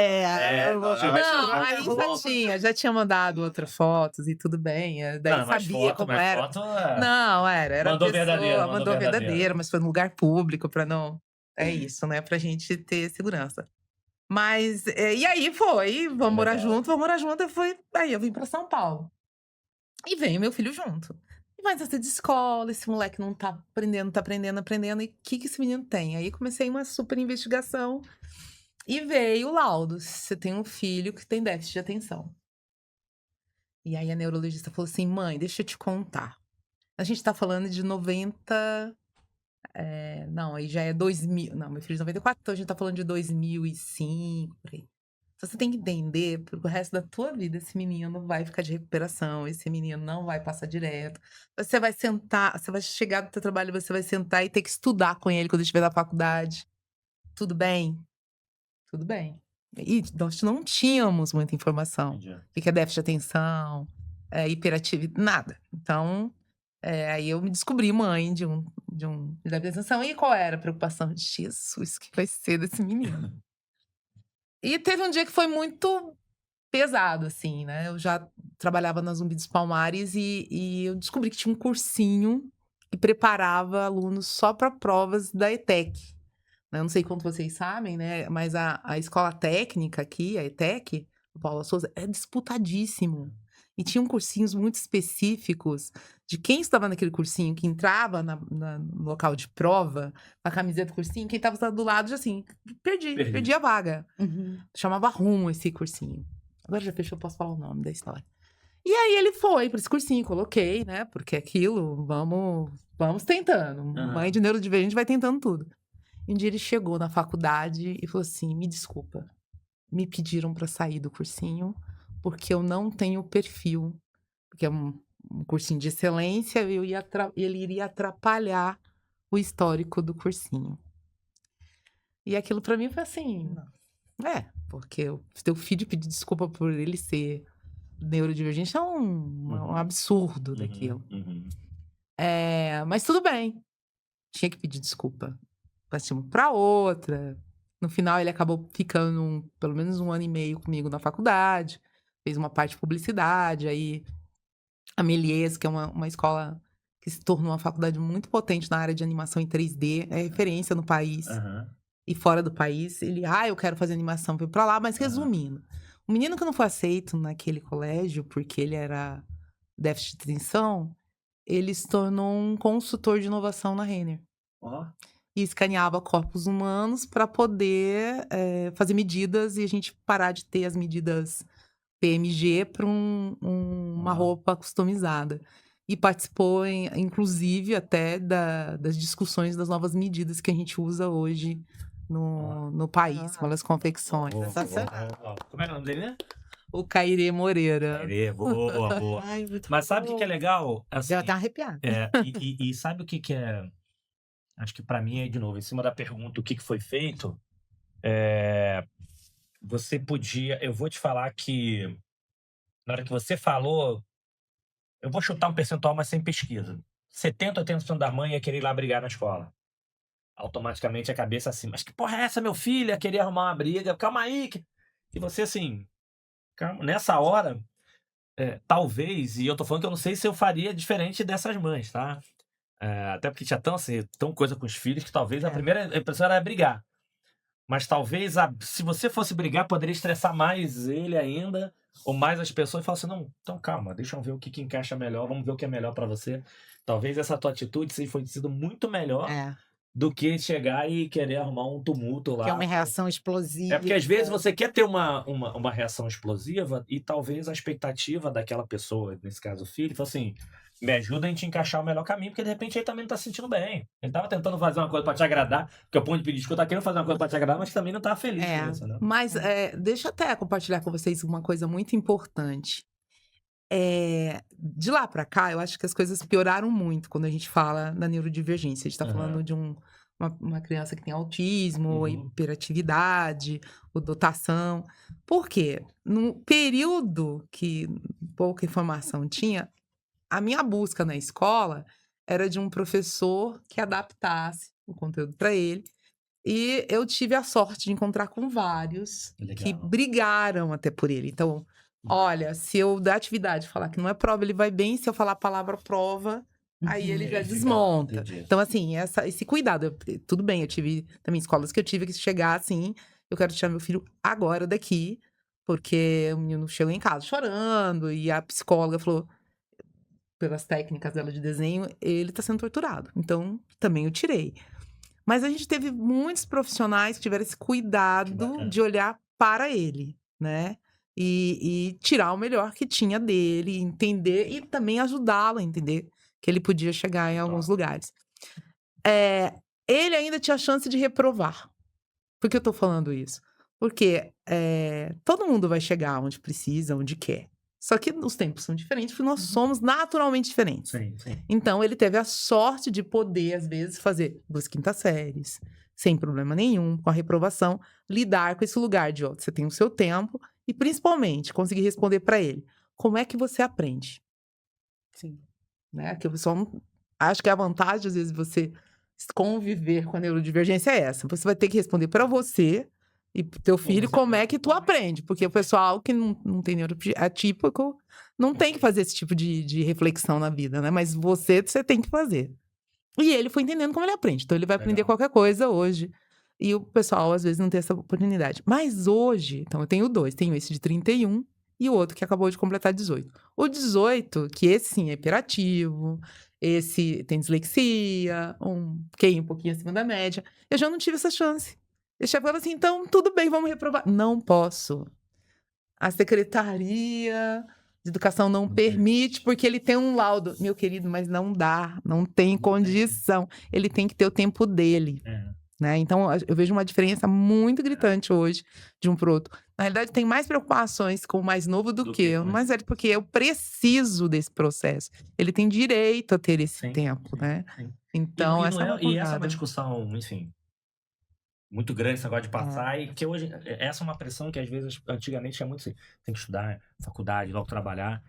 Eu vou- deixa eu ver se Não, eu- aí já tinha mandado outras fotos e tudo bem. Daí Não, mas sabia foto, como mas era. foto Não, era Mandou a pessoa, verdadeira, mandou mandou verdadeira. verdadeira, mas foi num lugar público pra não. É isso, né? Pra gente ter segurança. Mas, e aí foi, vamos morar Legal. junto, aí eu vim pra São Paulo. E veio meu filho junto. E vai ser de escola, esse moleque não tá aprendendo, e o que esse menino tem? Aí comecei uma super investigação e veio o laudo. Você tem um filho que tem déficit de atenção. E aí a neurologista falou assim, mãe, deixa eu te contar. A gente tá falando de 90... não, aí já é 2000. Não, meu filho é de 94, então a gente tá falando de 2005, por aí. Então, você tem que entender, pro resto da tua vida, esse menino vai ficar de recuperação, esse menino não vai passar direto. Você vai sentar, você vai chegar do teu trabalho, você vai sentar e ter que estudar com ele quando ele estiver na faculdade. Tudo bem? Tudo bem. E nós não tínhamos muita informação. Entendi. O que é déficit de atenção, hiperatividade, nada. Então, aí eu me descobri mãe de déficit de atenção. E qual era a preocupação? Jesus, o que vai ser desse menino? E teve um dia que foi muito pesado, assim, né? Eu já trabalhava na Zumbi dos Palmares e eu descobri que tinha um cursinho que preparava alunos só para provas da ETEC. Eu não sei quanto vocês sabem, né? Mas a escola técnica aqui, a ETEC, o Paulo Souza, é disputadíssimo. E tinham cursinhos muito específicos de quem estava naquele cursinho, que entrava no local de prova, com a camiseta do cursinho, quem estava do lado, já assim, perdi a vaga. Uhum. Chamava Rumo esse cursinho. Agora já fechou, eu posso falar o nome da história. E aí ele foi para esse cursinho, coloquei, né? Porque aquilo, vamos tentando. Mãe de neurodivergente vai tentando tudo. E um dia ele chegou na faculdade e falou assim, me desculpa, me pediram para sair do cursinho porque eu não tenho perfil, porque é um cursinho de excelência, ele iria atrapalhar o histórico do cursinho. E aquilo para mim foi assim, porque o teu filho pedir desculpa por ele ser neurodivergente é um absurdo daquilo. Mas tudo bem, tinha que pedir desculpa. Partimos para outra. No final, ele acabou ficando pelo menos 1 ano e meio comigo na faculdade. Fez uma parte de publicidade. Aí, a Méliès, que é uma escola que se tornou uma faculdade muito potente na área de animação em 3D. É referência no país. E fora do país. Ele, eu quero fazer animação, veio pra lá. Mas, resumindo, o menino que não foi aceito naquele colégio, porque ele era déficit de atenção, ele se tornou um consultor de inovação na Renner. E escaneava corpos humanos para poder fazer medidas e a gente parar de ter as medidas PMG para uma roupa customizada. E participou, inclusive, até das discussões das novas medidas que a gente usa hoje no país, pelas confecções. Como é o nome dele, né? O Cairê Moreira. Boa. Ai, muito Mas sabe o bom. que é legal? Assim, Já tá arrepiada. e sabe o que é... Acho que pra mim, de novo, em cima da pergunta, o que foi feito, você podia... Eu vou te falar que, na hora que você falou, eu vou chutar um percentual, mas sem pesquisa. 70%, 80% da mãe ia querer ir lá brigar na escola. Automaticamente a cabeça assim, mas que porra é essa, meu filho? Ia querer arrumar uma briga, calma aí. E você assim, calma. Nessa hora, talvez, e eu tô falando que eu não sei se eu faria diferente dessas mães, tá? Até porque tinha tão coisa com os filhos que talvez a primeira impressão era brigar. Mas talvez, se você fosse brigar, poderia estressar mais ele ainda, ou mais as pessoas, e falar assim, não, então calma, deixa eu ver o que encaixa melhor, vamos ver o que é melhor pra você. Talvez essa tua atitude foi sido muito melhor do que chegar e querer arrumar um tumulto lá. Que é uma reação explosiva. Porque às vezes você quer ter uma reação explosiva e talvez a expectativa daquela pessoa, nesse caso o filho, fala assim, me ajuda a gente encaixar o melhor caminho, porque de repente ele também não tá se sentindo bem. Ele tava tentando fazer uma coisa pra te agradar, porque o ponto de pedir desculpa, tá querendo fazer uma coisa pra te agradar, mas também não tá feliz com isso, né? Mas deixa eu até compartilhar com vocês uma coisa muito importante. De lá pra cá, eu acho que as coisas pioraram muito quando a gente fala na neurodivergência. A gente tá falando de uma criança que tem autismo, hiperatividade, ou dotação. Por quê? No período que pouca informação tinha, a minha busca na escola era de um professor que adaptasse o conteúdo para ele. E eu tive a sorte de encontrar com vários que Legal. brigaram até por ele. Então, olha, se eu da atividade falar que não é prova, ele vai bem. Se eu falar a palavra prova, aí ele já Ele fica- desmonta. entendi. Então, assim, esse cuidado. Tudo bem, eu tive também escolas que eu tive que chegar assim, eu quero tirar meu filho agora daqui, porque o menino chegou em casa chorando, e a psicóloga falou, pelas técnicas dela de desenho, ele tá sendo torturado. Então, também eu tirei. Mas a gente teve muitos profissionais que tiveram esse Que cuidado bacana. de olhar para ele, né? E tirar o melhor que tinha dele, entender e também ajudá-lo a entender que ele podia chegar em alguns lugares. Ele ainda tinha a chance de reprovar. Por que eu tô falando isso? Porque todo mundo vai chegar onde precisa, onde quer. Só que os tempos são diferentes, porque nós somos naturalmente diferentes. Sim. Então, ele teve a sorte de poder, às vezes, fazer 2 quintas séries, sem problema nenhum, com a reprovação, lidar com esse lugar de, ó, você tem o seu tempo, e principalmente, conseguir responder para ele, como é que você aprende? Sim. Né? Que o pessoal acho que a vantagem, às vezes, de você conviver com a neurodivergência é essa. Você vai ter que responder para você e pro teu filho como é que tu aprende. Porque o pessoal que não tem neuroatípico não tem que fazer esse tipo de reflexão na vida, né? Mas você tem que fazer. E ele foi entendendo como ele aprende. Então, ele vai aprender Legal. qualquer coisa hoje. E o pessoal, às vezes, não tem essa oportunidade. Mas hoje, então, eu tenho 2. Tenho esse de 31 e o outro que acabou de completar 18. O 18, que esse sim é hiperativo, esse tem dislexia, um QI um pouquinho acima da média. Eu já não tive essa chance. Eu já falava assim, então, tudo bem, vamos reprovar. Não posso. A Secretaria de Educação não permite, porque ele tem um laudo. Meu querido, mas não dá, não tem condição. Ele tem que ter o tempo dele. Né? Então, eu vejo uma diferença muito gritante hoje de um pro outro. Na realidade, tem mais preocupações com o mais novo do que eu. Mas é porque eu preciso desse processo. Ele tem direito a ter esse tempo, né? Sim. Então, E essa é uma essa é uma pegada. discussão, enfim, muito grande esse negócio de passar, e porque hoje essa é uma pressão que às vezes, antigamente, é muito assim, tem que estudar, faculdade, logo trabalhar.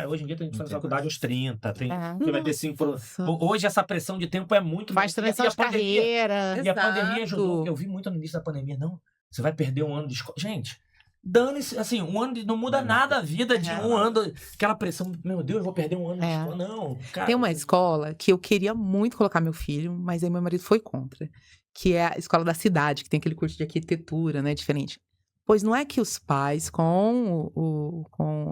Hoje em dia tem que fazer faculdade aos 30, você vai ter 5... Nossa. Hoje essa pressão de tempo é muito... Faz transição de carreira. E a pandemia Exato. ajudou. Eu vi muito no início da pandemia, não, você vai perder um ano de escola. Gente, dane-se, assim, um ano não muda nada a vida de um ano. Aquela pressão, meu Deus, eu vou perder um ano de escola. Não, cara. Tem uma escola que eu queria muito colocar meu filho, mas aí meu marido foi contra. Que é a escola da cidade, que tem aquele curso de arquitetura, né, diferente. Pois não é que os pais, com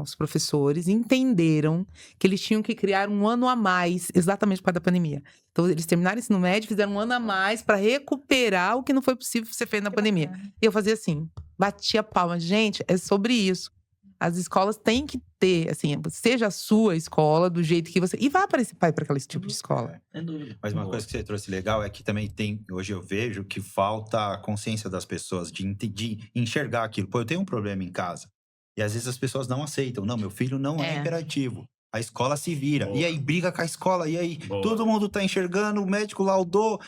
os professores, entenderam que eles tinham que criar um ano a mais, exatamente por causa da pandemia. Então, eles terminaram o ensino médio, fizeram um ano a mais para recuperar o que não foi possível ser feito na pandemia. E eu fazia assim, batia palma. Gente, é sobre isso. As escolas têm que ter, assim, seja a sua escola, do jeito que você... E vá participar para aquele tipo de escola. Sem dúvida. Mas uma coisa que você trouxe legal é que também tem, hoje eu vejo que falta a consciência das pessoas de enxergar aquilo. Pô, eu tenho um problema em casa. E às vezes as pessoas não aceitam. Não, meu filho não é hiperativo. A escola se vira. Boa. E aí briga com a escola. E aí Boa. todo mundo tá enxergando, o médico laudou.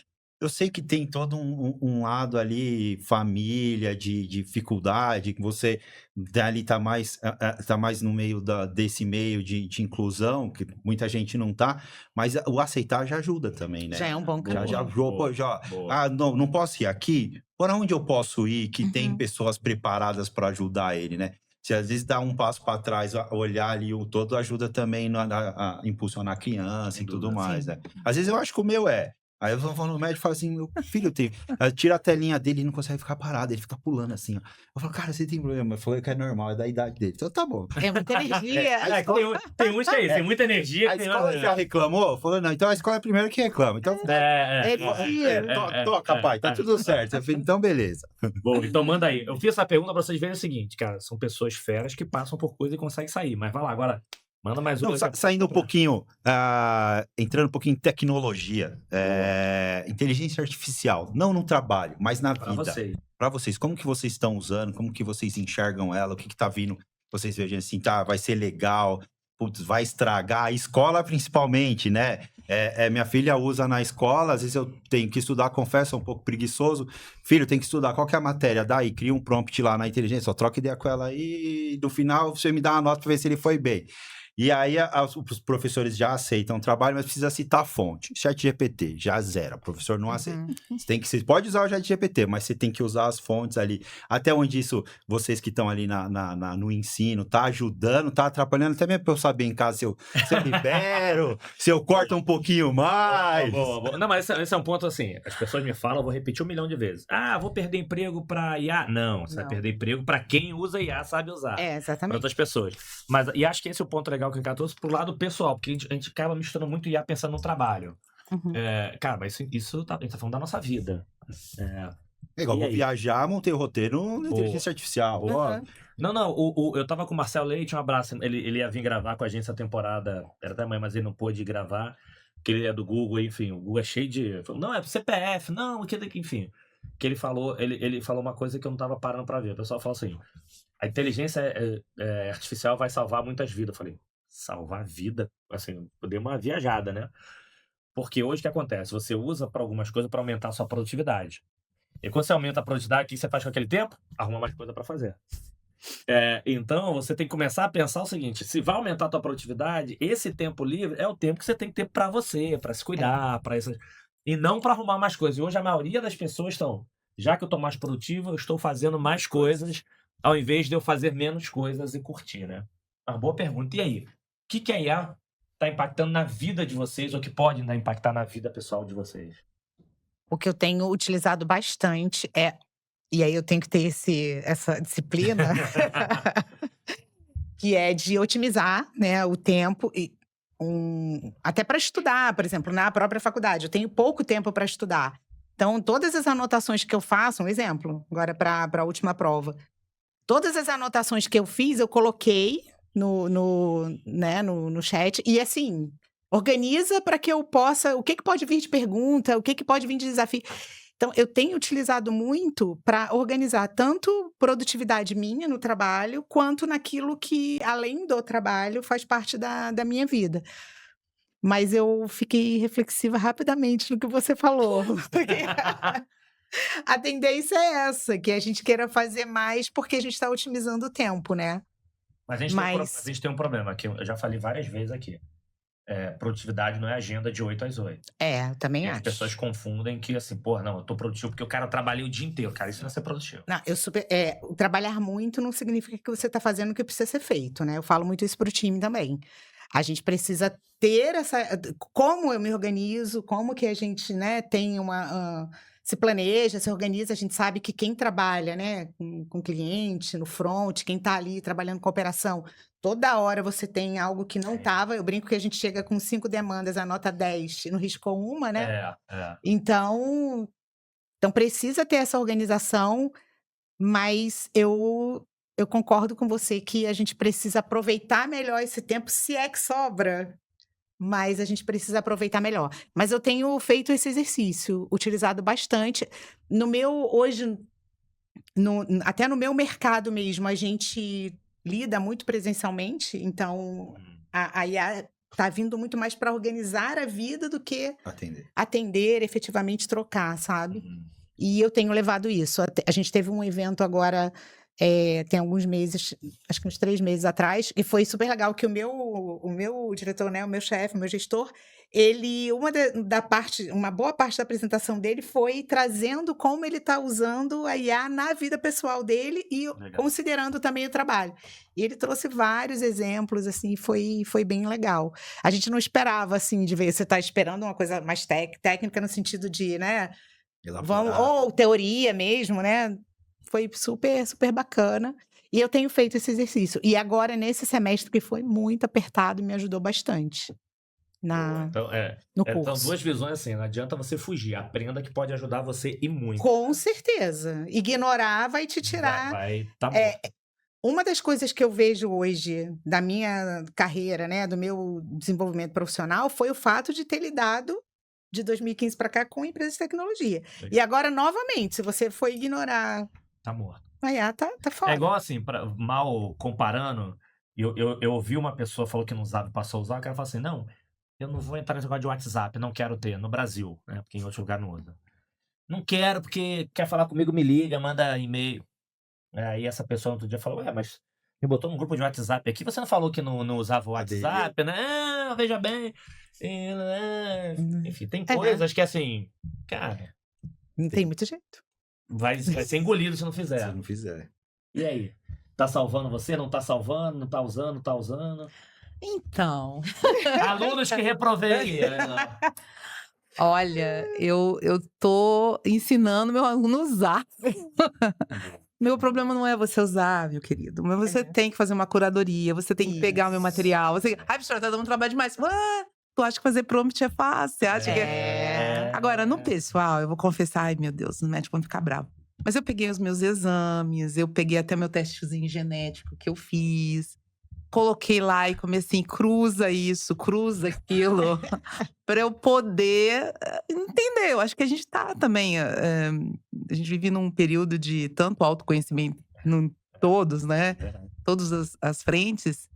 Eu sei que tem todo um lado ali, família, de dificuldade, que você dali tá mais no meio desse meio de inclusão, que muita gente não tá, mas o aceitar já ajuda também, né? Já é um bom caminho. Não posso ir aqui? Por onde eu posso ir que tem pessoas preparadas para ajudar ele, né? Se às vezes dá um passo para trás, olhar ali o todo ajuda também a impulsionar a criança e tudo mais, né? Às vezes eu acho que o meu Aí eu vou no médico e falo assim, meu filho tira a telinha dele e não consegue ficar parado, ele fica pulando assim, ó. Eu falo, cara, você tem problema? Eu falei que é normal, é da idade dele. Então tá bom. É muita energia. Tem uns que é isso, tem muita energia. A escola já reclamou? Falou, não, então a escola é a primeira que reclama. Então, toca, pai, tá tudo certo. Eu falei, então beleza. Bom, então manda aí. Eu fiz essa pergunta pra vocês verem o seguinte, cara, são pessoas feras que passam por coisa e conseguem sair, mas vai lá, agora... Manda mais uma. Saindo um pouquinho, entrando um pouquinho em tecnologia, inteligência artificial, não no trabalho, mas na vida. Para vocês, como que vocês estão usando, como que vocês enxergam ela, o que tá vindo, vocês vejam assim, vai ser legal, putz, vai estragar, a escola principalmente, né? Minha filha usa na escola, às vezes eu tenho que estudar, confesso, é um pouco preguiçoso. Filho, tem que estudar, qual que é a matéria? Daí, cria um prompt lá na inteligência, ó, troca ideia com ela aí, e no final você me dá uma nota pra ver se ele foi bem. E aí os professores já aceitam o trabalho, mas precisa citar a fonte. ChatGPT, já zero, o professor não aceita. Você pode usar o ChatGPT, mas você tem que usar as fontes ali. Até onde isso, vocês que estão ali no ensino, tá ajudando, tá atrapalhando, até mesmo pra eu saber em casa se eu libero, se eu corto um pouquinho mais. Boa. Não, mas esse é um ponto assim, as pessoas me falam, eu vou repetir 1 milhão de vezes. Vou perder emprego pra IA? Não, você vai perder emprego pra quem usa IA, sabe usar. Pra Exatamente. outras pessoas. E acho que esse é o ponto legal que o Ricardo trouxe pro lado pessoal, porque a gente acaba misturando muito IA pensando no trabalho. Cara, mas isso a gente tá falando da nossa vida. Igual, E vou aí? viajar, montei o roteiro na inteligência artificial. Não, eu tava com o Marcel Leite, um abraço. Ele ia vir gravar com a gente essa temporada, era da manhã, mas ele não pôde gravar, porque ele é do Google, enfim, o Google é cheio de... Não, é CPF, não, enfim. Que ele falou uma coisa que eu não tava parando pra ver. O pessoal fala assim, a inteligência artificial vai salvar muitas vidas. Eu falei, salvar vida? Assim, eu dei uma viajada, né? Porque hoje o que acontece? Você usa para algumas coisas para aumentar a sua produtividade. E quando você aumenta a produtividade, o que você faz com aquele tempo? Arruma mais coisa para fazer. Então, você tem que começar a pensar o seguinte, se vai aumentar a tua produtividade, esse tempo livre é o tempo que você tem que ter para você, para se cuidar, e não para arrumar mais coisas. E hoje a maioria das pessoas estão, já que eu estou mais produtivo, eu estou fazendo mais coisas, ao invés de eu fazer menos coisas e curtir, né? Uma boa pergunta. E aí? O que a IA está impactando na vida de vocês, ou que pode ainda impactar na vida pessoal de vocês? O que eu tenho utilizado bastante e aí eu tenho que ter essa disciplina, que é de otimizar, né, o tempo, até para estudar, por exemplo, na própria faculdade. Eu tenho pouco tempo para estudar. Então, todas as anotações que eu faço, um exemplo, agora para a última prova, todas as anotações que eu fiz, eu coloquei no chat. E assim, organiza para que eu possa... O que pode vir de pergunta, o que pode vir de desafio. Então, eu tenho utilizado muito para organizar tanto produtividade minha no trabalho, quanto naquilo que, além do trabalho, faz parte da minha vida. Mas eu fiquei reflexiva rapidamente no que você falou. A tendência é essa, que a gente queira fazer mais porque a gente está otimizando o tempo, né? Mas a gente tem um problema, que eu já falei várias vezes aqui. Produtividade não é agenda de 8 às 8. Também E acho. as pessoas confundem que, assim, não, eu tô produtivo porque o cara trabalha o dia inteiro. Cara, isso não é ser produtivo. Não, trabalhar muito não significa que você está fazendo o que precisa ser feito, né? Eu falo muito isso pro time também. A gente precisa ter como eu me organizo, como que a gente, né, tem se planeja, se organiza. A gente sabe que quem trabalha, né, com cliente, no front, quem está ali trabalhando com operação, toda hora você tem algo que não estava. Eu brinco que a gente chega com 5 demandas, anota 10 e não riscou uma, né? Então precisa ter essa organização, mas eu concordo com você que a gente precisa aproveitar melhor esse tempo, se é que sobra. Mas a gente precisa aproveitar melhor. Mas eu tenho feito esse exercício, utilizado bastante. Hoje, até no meu mercado mesmo, a gente lida muito presencialmente, então a IA está vindo muito mais para organizar a vida do que atender, efetivamente trocar, sabe? E eu tenho levado isso. A gente teve um evento agora, tem alguns meses, acho que uns 3 meses atrás, e foi super legal que o meu diretor, né, o meu chefe, o meu gestor, ele, uma boa parte da apresentação dele foi trazendo como ele está usando a IA na vida pessoal dele e considerando também o trabalho. E ele trouxe vários exemplos, assim, foi bem legal. A gente não esperava, assim, de ver, você está esperando uma coisa mais técnica no sentido de, né, ou teoria mesmo, né? Foi super, super bacana. E eu tenho feito esse exercício. E agora, nesse semestre, que foi muito apertado, me ajudou bastante no curso. Então, 2 visões assim, não adianta você fugir. Aprenda que pode ajudar você e muito. Com certeza. Ignorar vai te tirar... Tá bom. Uma das coisas que eu vejo hoje da minha carreira, né, do meu desenvolvimento profissional, foi o fato de ter lidado de 2015 para cá com empresas de tecnologia. Legal. E agora, novamente, se você for ignorar... Tá morto. Tá fora. É igual assim, mal comparando, Eu ouvi uma pessoa falou que não usava e passou a usar, o cara falou assim, não, eu não vou entrar nesse negócio de WhatsApp, não quero ter, no Brasil, né? Porque em outro lugar não usa. Não quero, porque quer falar comigo, me liga, manda e-mail. Aí essa pessoa outro dia falou, mas me botou num grupo de WhatsApp aqui, você não falou que não usava o Aderia. WhatsApp, né? Ah, veja bem. Enfim, tem É. coisas que assim, cara, Não tem muito jeito. vai ser engolido se não Se fizer. não fizer. E aí? Tá salvando você? Não tá salvando? Não tá usando? Tá usando? Então, Alunos que reprovei. olha, eu tô ensinando meu aluno a usar. Meu problema não é você usar, meu querido, mas você tem que fazer uma curadoria, você tem que pegar o meu material. Ai, professora, tá dando um trabalho demais. Tu acha que fazer prompt é fácil? Você acha que é... Agora, no pessoal, eu vou confessar, ai meu Deus, os médicos vão ficar bravos. Mas eu peguei os meus exames, eu peguei até meu testezinho genético que eu fiz. Coloquei lá e comecei assim, cruza isso, cruza aquilo, para eu poder entender. Eu acho que a gente tá também, a gente vive num período de tanto autoconhecimento, todos, né? Todas as frentes.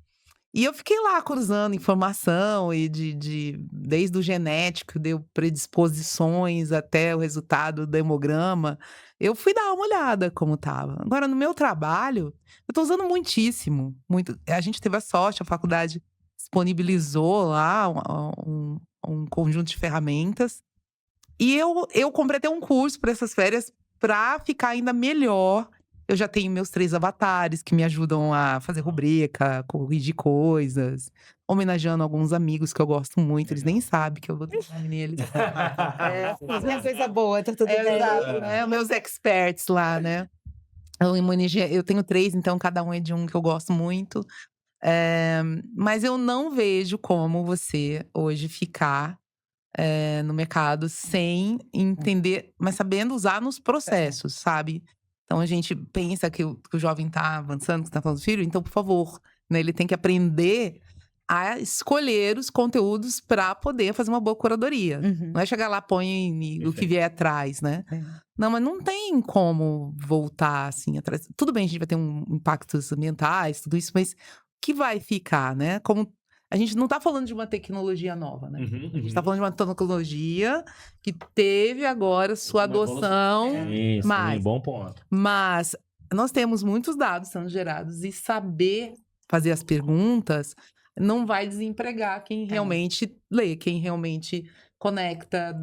E eu fiquei lá cruzando informação e desde o genético, deu predisposições até o resultado do hemograma. Eu fui dar uma olhada como tava. Agora, no meu trabalho, eu tô usando muitíssimo. Muito. A gente teve a sorte, a faculdade disponibilizou lá um conjunto de ferramentas. E eu comprei até um curso para essas férias para ficar ainda melhor. Eu já tenho meus 3 avatares que me ajudam a fazer rubrica, corrigir coisas, homenageando alguns amigos que eu gosto muito. Eles nem sabem que eu vou deixar neles. Mas é coisa boa, tá tudo bem. Exato, né? Meus experts lá, né? Eu tenho 3, então cada um é de um que eu gosto muito. Mas eu não vejo como você hoje ficar no mercado sem entender, mas sabendo usar nos processos, sabe? Então a gente pensa que o jovem tá avançando, que você tá falando do filho, então, por favor, né, ele tem que aprender a escolher os conteúdos para poder fazer uma boa curadoria. Uhum. Não é chegar lá, põe o que vier atrás, né? Não, mas não tem como voltar assim atrás. Tudo bem, a gente vai ter impactos ambientais, tudo isso, mas o que vai ficar, né? Como a gente não tá falando de uma tecnologia nova, né? A gente tá falando de uma tecnologia que teve agora sua adoção. Isso, Mas- bom ponto. Mas nós temos muitos dados sendo gerados e saber fazer as perguntas não vai desempregar quem realmente lê, quem realmente conecta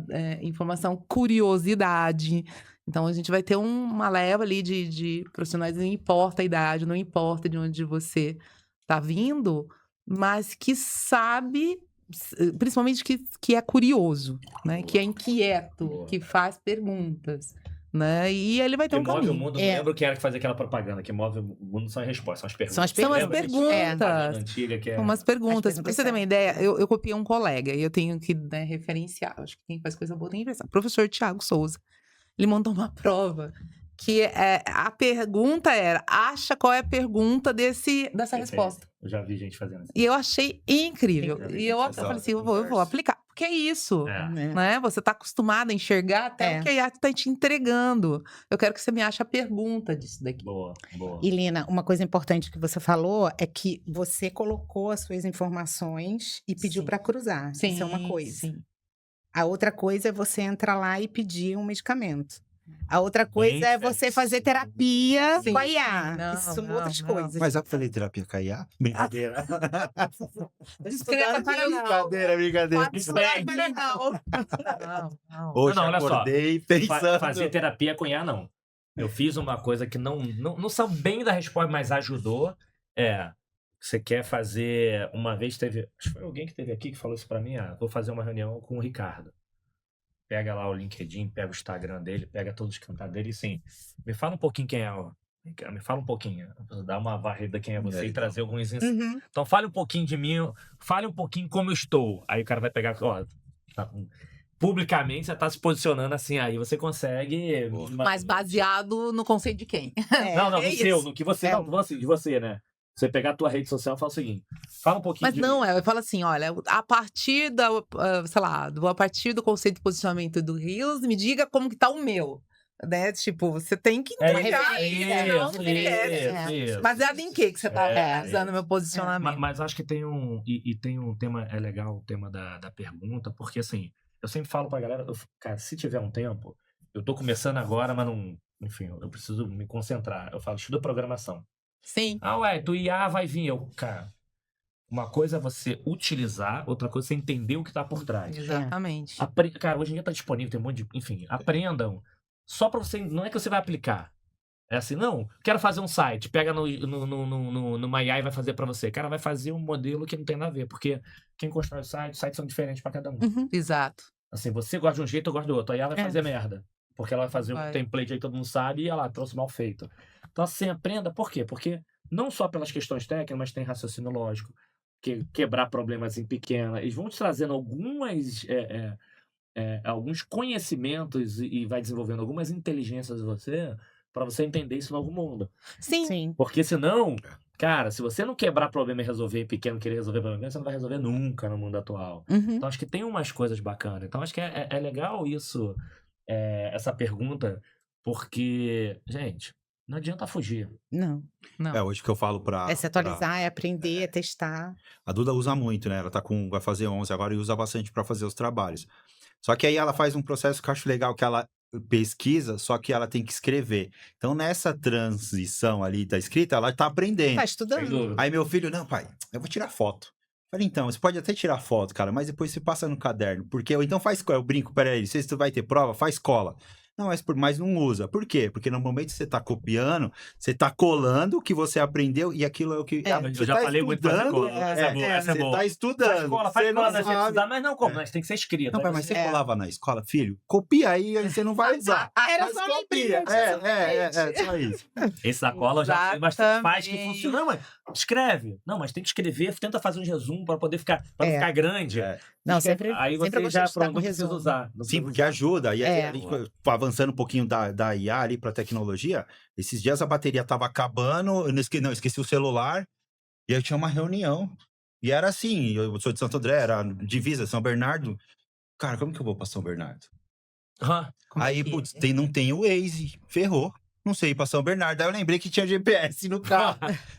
informação, curiosidade. Então a gente vai ter uma leva ali de profissionais, não importa a idade, não importa de onde você tá vindo, mas que sabe, principalmente que é curioso, né? Que é inquieto, Boa. que faz perguntas, né? E ele vai ter Que um move o caminho. mundo, não lembro quem era que fazia aquela propaganda. Que move o mundo são as respostas, são as perguntas. São as São as Lembra disso? perguntas. Propaganda antiga que é... Umas perguntas. As Pra você ter uma perguntas ideia, eu copiei um colega e eu tenho que referenciar. Acho que quem faz coisa boa tem que pensar. O professor Tiago Souza. Ele montou uma prova que a pergunta era: acha qual é a pergunta dessa Perfeito. resposta. Eu já vi gente fazendo isso. E eu achei incrível. Incrível. E eu falei assim: eu vou aplicar. Porque é isso. Né? Você tá acostumado a enxergar até o que a IA tá te entregando. Eu quero que você me ache a pergunta disso daqui. Boa, boa. E Lina, uma coisa importante que você falou é que você colocou as suas informações e pediu Sim. para cruzar. Isso é uma coisa. Sim. A outra coisa é você entrar lá e pedir um medicamento. A outra coisa é você fazer terapia Sim. com a IA. Não, Isso são não, outras não. coisas. Mas eu falei terapia com a IA? Brincadeira. Escreva para não. Brincadeira. Não. Hoje Não, olha só. acordei pensando. Fazer terapia com IA, não. Eu fiz uma coisa que não são bem da resposta, mas ajudou. Você quer fazer... Uma vez teve... Acho que foi alguém que teve aqui que falou isso pra mim. Vou fazer uma reunião com o Ricardo. Pega lá o LinkedIn, pega o Instagram dele, pega todos os cantados dele e assim, me fala um pouquinho quem é me fala um pouquinho, dá uma varrida quem é você e trazer alguns insights. Uhum. Então fale um pouquinho de mim, fale um pouquinho como eu estou. Aí o cara vai pegar, publicamente você tá se posicionando assim, aí você consegue... Mas baseado no conceito de quem? Não, no isso. seu, no que você... Não, assim, de você, né? Você pegar a tua rede social e fala o seguinte, fala um pouquinho Mas de não, mim. eu falo assim, olha, a partir a partir do conceito de posicionamento do Reels, me diga como que tá o meu. né? Tipo, você tem que É entregar. senão isso, não merece. isso. Baseado em quê que você tá É. usando meu posicionamento? Mas acho que tem um. E tem um tema, é legal o tema da pergunta, porque assim, eu sempre falo pra galera, cara, se tiver um tempo, eu tô começando agora, mas não. Enfim, eu preciso me concentrar. Eu falo, estuda programação. Sim. Ah, ué, tu IA vai vir. Cara, uma coisa é você utilizar, outra coisa é você entender o que tá por trás. Exatamente. Cara, hoje em dia tá disponível, tem um monte de. Enfim, aprendam. Só pra você. Não é que você vai aplicar. É assim, não, quero fazer um site, pega no AI e vai fazer pra você. Cara, vai fazer um modelo que não tem nada a ver, porque quem constrói o site, os sites são diferentes pra cada um. Exato. Assim, você gosta de um jeito, eu gosto do outro. A IA vai fazer merda. Porque ela vai fazer um Vai. template aí que todo mundo sabe e ela trouxe mal feito. Então, assim, aprenda. Por quê? Porque não só pelas questões técnicas, mas tem raciocínio lógico. Quebrar problemas em pequena. Eles vão te trazendo alguns conhecimentos e vai desenvolvendo algumas inteligências em você para você entender isso no novo mundo. Sim. Sim. Porque senão, cara, se você não quebrar problema e resolver em pequeno, querer resolver problema, você não vai resolver nunca no mundo atual. Então acho que tem umas coisas bacanas. Então acho que é legal isso, essa pergunta, porque, gente, não adianta fugir. Não. Não. É hoje que eu falo pra... É se atualizar, é aprender, é testar. A Duda usa muito, né? Ela vai fazer 11 agora e usa bastante pra fazer os trabalhos. Só que aí ela faz um processo que eu acho legal, que ela pesquisa, só que ela tem que escrever. Então, nessa transição ali da escrita, ela tá aprendendo. Tá Sem estudando. dúvida. Aí meu filho, não, pai, eu vou tirar foto. Falei, então, você pode até tirar foto, cara, mas depois você passa no caderno. Porque, ou então faz cola. Eu brinco para ele, se tu vai ter prova, faz cola. Não, mas não usa. Por quê? Porque no momento que você tá copiando, você tá colando o que você aprendeu e aquilo é o que... Eu já falei muito pra fazer cola. Essa é boa, essa é Você boa. tá estudando. Faz você cola, não né? sabe. Estudar, mas não como, mas tem que ser escrito. Não, Aí pai, mas você você- colava na escola, filho? Copia aí você não vai usar. Era Mas só copia. lembrete, Só isso. Esse da cola já mas faz que Exatamente. funciona. Não, mas escreve. Não, mas tem que escrever, tenta fazer um resumo para poder ficar, pra não É. ficar grande. É. Não, Escreve- sempre, aí sempre você eu gostei já de estudar pronto, com não precisa resumo. usar. Não Sim, precisa porque usar. ajuda. E aí, É. a gente avançando um pouquinho da IA ali pra tecnologia, esses dias a bateria tava acabando, eu esqueci o celular, e aí tinha uma reunião. E era assim, eu sou de Santo André, era divisa, São Bernardo. Cara, como que eu vou pra São Bernardo? Aham. Como é Aí, que putz, é? não tem o Waze, ferrou. Não sei ir pra São Bernardo. Aí eu lembrei que tinha GPS no carro.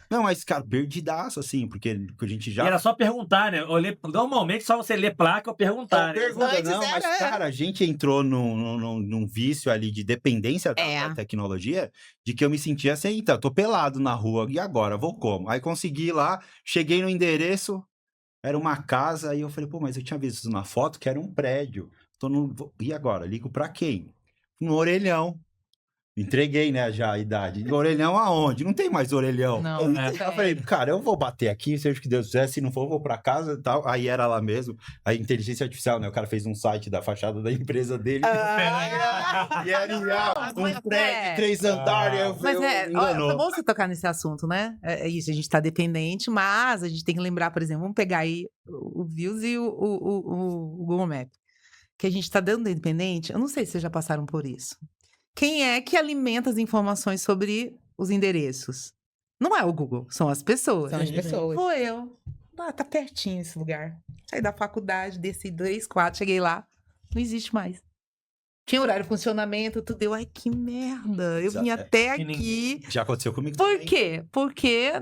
Não, mas, cara, perdidaço, assim, porque a gente E já... era só perguntar, né? Normalmente só você ler placa ou perguntar, né? Pergunta, Antes não, mas, era- cara, a gente entrou num vício ali de dependência da tecnologia, de que eu me sentia assim, então, tô pelado na rua, e agora? Vou como? Aí consegui ir lá, cheguei no endereço, era uma casa, aí eu falei, pô, mas eu tinha visto na foto que era um prédio. E agora? Ligo pra quem? No orelhão. Entreguei, né, já a idade. Orelhão aonde? Não tem mais orelhão. Não, É. Eu falei, cara, eu vou bater aqui, seja o que Deus quiser, se não for, eu vou pra casa e tal. Aí era lá mesmo, a inteligência artificial, né? O cara fez um site da fachada da empresa dele. E era Mas um prédio, é. 3 andares. Mas olha, enganou. foi bom você tocar nesse assunto, né? É isso, a gente tá dependente, mas a gente tem que lembrar, por exemplo, vamos pegar aí o Views e o Google Maps, que a gente tá dando dependente. Eu não sei se vocês já passaram por isso. Quem é que alimenta as informações sobre os endereços? Não é o Google, são as pessoas. São as pessoas. Foi eu. Ah, tá pertinho esse lugar. Saí da faculdade, desci 2 quadros, cheguei lá. Não existe mais. Tinha horário de funcionamento, tudo. Eu, ai, que merda. Eu vim É. até E aqui. Já aconteceu comigo Por também. quê? Porque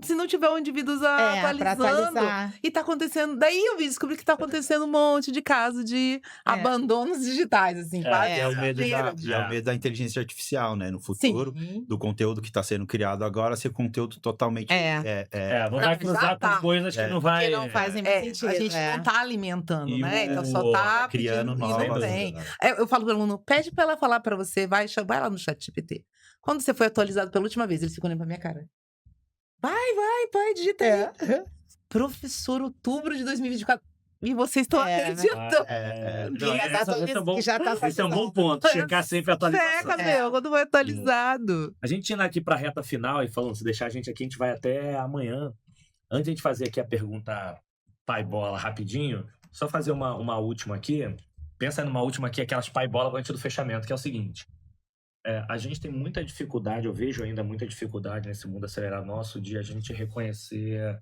se não tiver um indivíduo Pra atualizando. atualizar. E tá acontecendo. Daí eu descobri que tá acontecendo um monte de casos de abandonos digitais, assim. quase É o medo exagero é o medo da inteligência artificial, né? No futuro, Sim. do conteúdo que está sendo criado agora, ser conteúdo totalmente... Não vai já cruzar tá. com coisas que não vai... Que não fazem muito sentido. A gente é. não tá alimentando, E né? Então o- só tá criando pedindo, e novas... não tem. Eu falo pro aluno, pede pra ela falar pra você, vai lá no ChatGPT. Quando você foi atualizado pela última vez, eles ficam olhando pra minha cara. Vai, digita aí. Professor, outubro de 2024. E vocês estão É, né? acreditando. Não, Que já tá esse é um bom ponto, checar sempre a atualização. Seca, meu, quando foi atualizado. A gente indo aqui para a reta final e falando, se deixar a gente aqui, a gente vai até amanhã. Antes de a gente fazer aqui a pergunta pai bola rapidinho, só fazer uma última aqui. Pensa numa última aqui, aquelas pai bola antes do fechamento, que é o seguinte. A gente tem muita dificuldade, eu vejo ainda muita dificuldade nesse mundo acelerado nosso de a gente reconhecer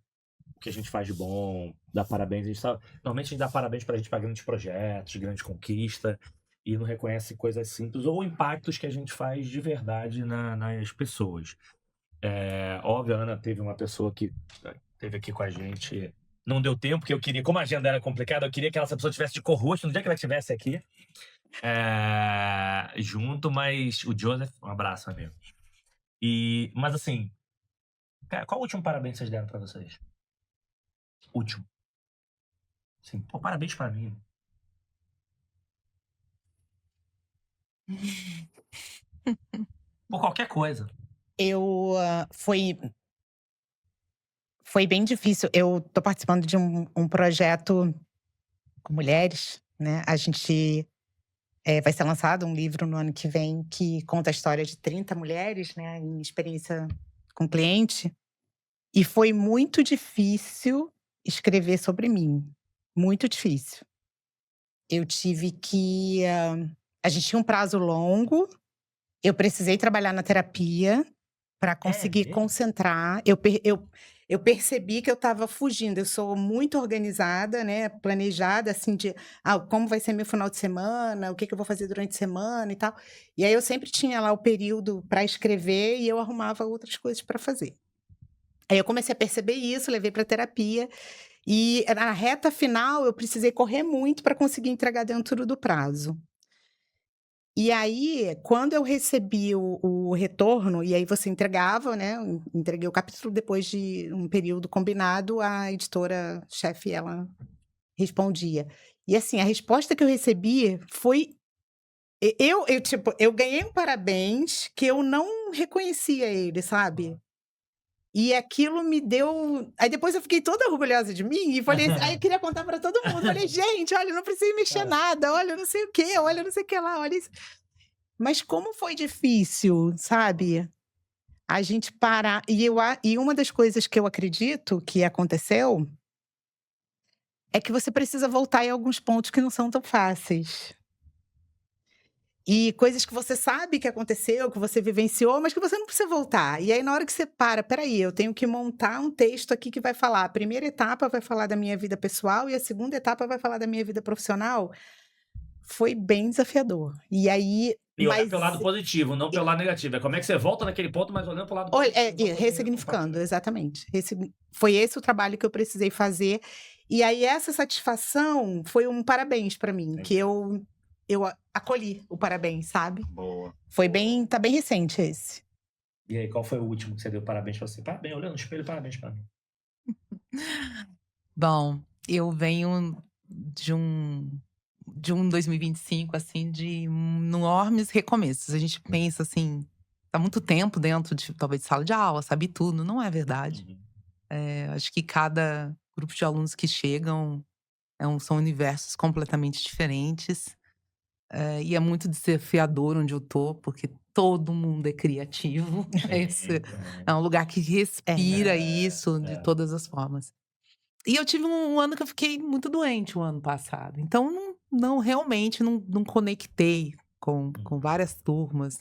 o que a gente faz de bom, dar parabéns. Normalmente a gente dá parabéns pra gente para grandes projetos, grandes conquistas. e não reconhece coisas simples ou impactos que a gente faz de verdade nas pessoas. Óbvio, a Ana teve uma pessoa que esteve aqui com a gente. Não deu tempo, porque eu queria, como a agenda era complicada, eu queria que essa pessoa tivesse de co-host no dia que ela estivesse aqui junto, mas o Joseph, um abraço, amigo. Mas assim, cara, qual o último parabéns que vocês deram pra vocês? Último. Sim, pô, parabéns pra mim. Por qualquer coisa. Foi bem difícil. Eu tô participando de um projeto com mulheres, né? A gente vai ser lançado um livro no ano que vem que conta a história de 30 mulheres, né? Em experiência com cliente. E foi muito difícil escrever sobre mim. Muito difícil. Eu tive que... a gente tinha um prazo longo. Eu precisei trabalhar na terapia para conseguir mesmo? concentrar. Eu percebi que eu estava fugindo. Eu sou muito organizada, né? Planejada, assim, de como vai ser meu final de semana, o que eu vou fazer durante a semana e tal. E aí eu sempre tinha lá o período para escrever e eu arrumava outras coisas para fazer. Aí eu comecei a perceber isso, levei para terapia. E na reta final eu precisei correr muito para conseguir entregar dentro do prazo. E aí, quando eu recebi o retorno, e aí você entregava, né? Entreguei o capítulo depois de um período combinado, a editora-chefe, ela respondia. E assim, a resposta que eu recebi foi... Eu ganhei um parabéns que eu não reconhecia ele, sabe? E aquilo me deu... Aí depois eu fiquei toda orgulhosa de mim e falei, aí eu queria contar para todo mundo. Falei, gente, olha, não precisa mexer nada, olha, não sei o quê, olha, não sei o que lá, olha isso. Mas como foi difícil, sabe? A gente parar... E uma das coisas que eu acredito que aconteceu é que você precisa voltar em alguns pontos que não são tão fáceis. E coisas que você sabe que aconteceu, que você vivenciou, mas que você não precisa voltar. E aí, na hora que você peraí, eu tenho que montar um texto aqui que vai falar... A primeira etapa vai falar da minha vida pessoal e a segunda etapa vai falar da minha vida profissional. Foi bem desafiador. E aí... E olhar pelo lado positivo, não pelo lado negativo. É como é que você volta naquele ponto, mas olhando pelo lado positivo. Ressignificando, exatamente. Foi esse o trabalho que eu precisei fazer. E aí, essa satisfação foi um parabéns para mim, que eu acolhi o parabéns, sabe? Boa. Tá bem recente esse. E aí, qual foi o último que você deu parabéns pra você? Parabéns, olhando no espelho, parabéns pra mim. Bom, eu venho de um 2025, assim, de enormes recomeços. A gente pensa assim, tá muito tempo dentro de, talvez, de sala de aula, sabe tudo. Não é verdade. Acho que cada grupo de alunos que chegam são universos completamente diferentes. E é muito desafiador onde eu tô, porque todo mundo é criativo. É um lugar que respira isso de todas as formas. E eu tive um ano que eu fiquei muito doente o ano passado. Então, realmente não conectei com várias turmas.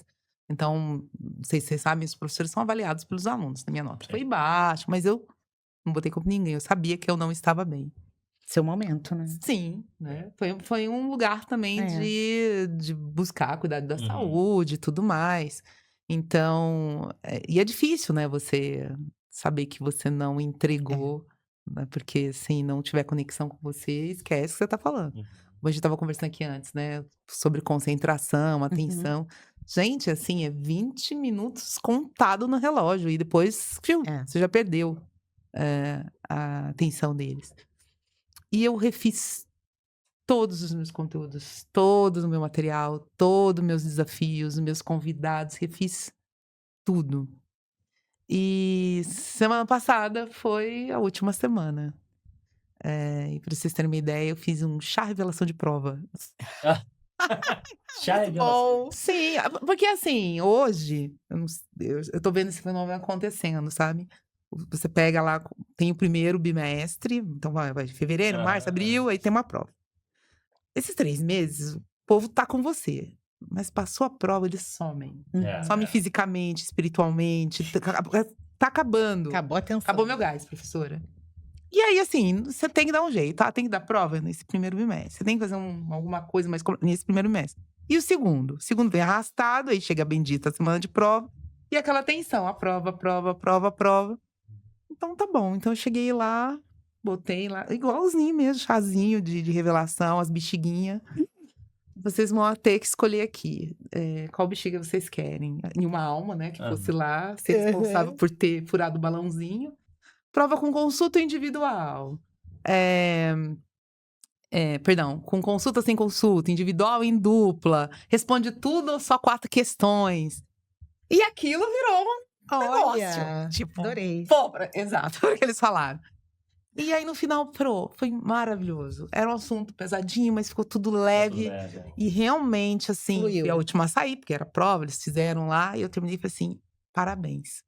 Então, não sei se vocês sabem, os professores são avaliados pelos alunos. Na minha nota foi baixa, mas eu não botei culpa em ninguém. Eu sabia que eu não estava bem. Seu momento, né? Sim, né? Foi um lugar também de buscar cuidado da saúde e tudo mais. Então, e é difícil, né? Você saber que você não entregou, né? Porque se não tiver conexão com você, esquece o que você tá falando. A gente tava conversando aqui antes, né? Sobre concentração, atenção. Gente, assim, é 20 minutos contado no relógio. E depois, você já perdeu a atenção deles. E eu refiz todos os meus conteúdos, todo o meu material, todos os meus desafios, meus convidados, refiz tudo. E semana passada foi a última semana. E para vocês terem uma ideia, eu fiz um chá revelação de prova. Chá revelação? Sim, porque assim, hoje, eu tô vendo esse fenômeno acontecendo, sabe? Você pega lá, tem o primeiro bimestre, então vai fevereiro, março, abril, aí tem uma prova. Esses 3 meses, o povo tá com você. Mas passou a prova, eles somem. Somem fisicamente, espiritualmente. Tá acabando. Acabou a atenção. Acabou meu gás, professora. E aí, assim, você tem que dar um jeito, tá? Tem que dar prova nesse primeiro bimestre. Você tem que fazer alguma coisa mais nesse primeiro bimestre. E o segundo? O segundo vem arrastado, aí chega a bendita semana de prova. E aquela tensão, a prova, prova, prova, prova. Então tá bom. Então eu cheguei lá, botei lá, igualzinho mesmo, chazinho de revelação, as bexiguinhas. Vocês vão ter que escolher aqui qual bexiga vocês querem. Em uma alma, né, que fosse lá, ser responsável por ter furado o balãozinho. Prova com consulta individual. Perdão, com consulta sem consulta, individual em dupla. Responde tudo ou só 4 questões. E aquilo virou um negócio. Olha, Tipo, adorei. exato, foi o que eles falaram. E aí, no final, foi maravilhoso. Era um assunto pesadinho, mas ficou tudo leve. E realmente, assim, Fluiu. fui a última a sair, porque era prova, eles fizeram lá. E eu terminei e falei assim, parabéns.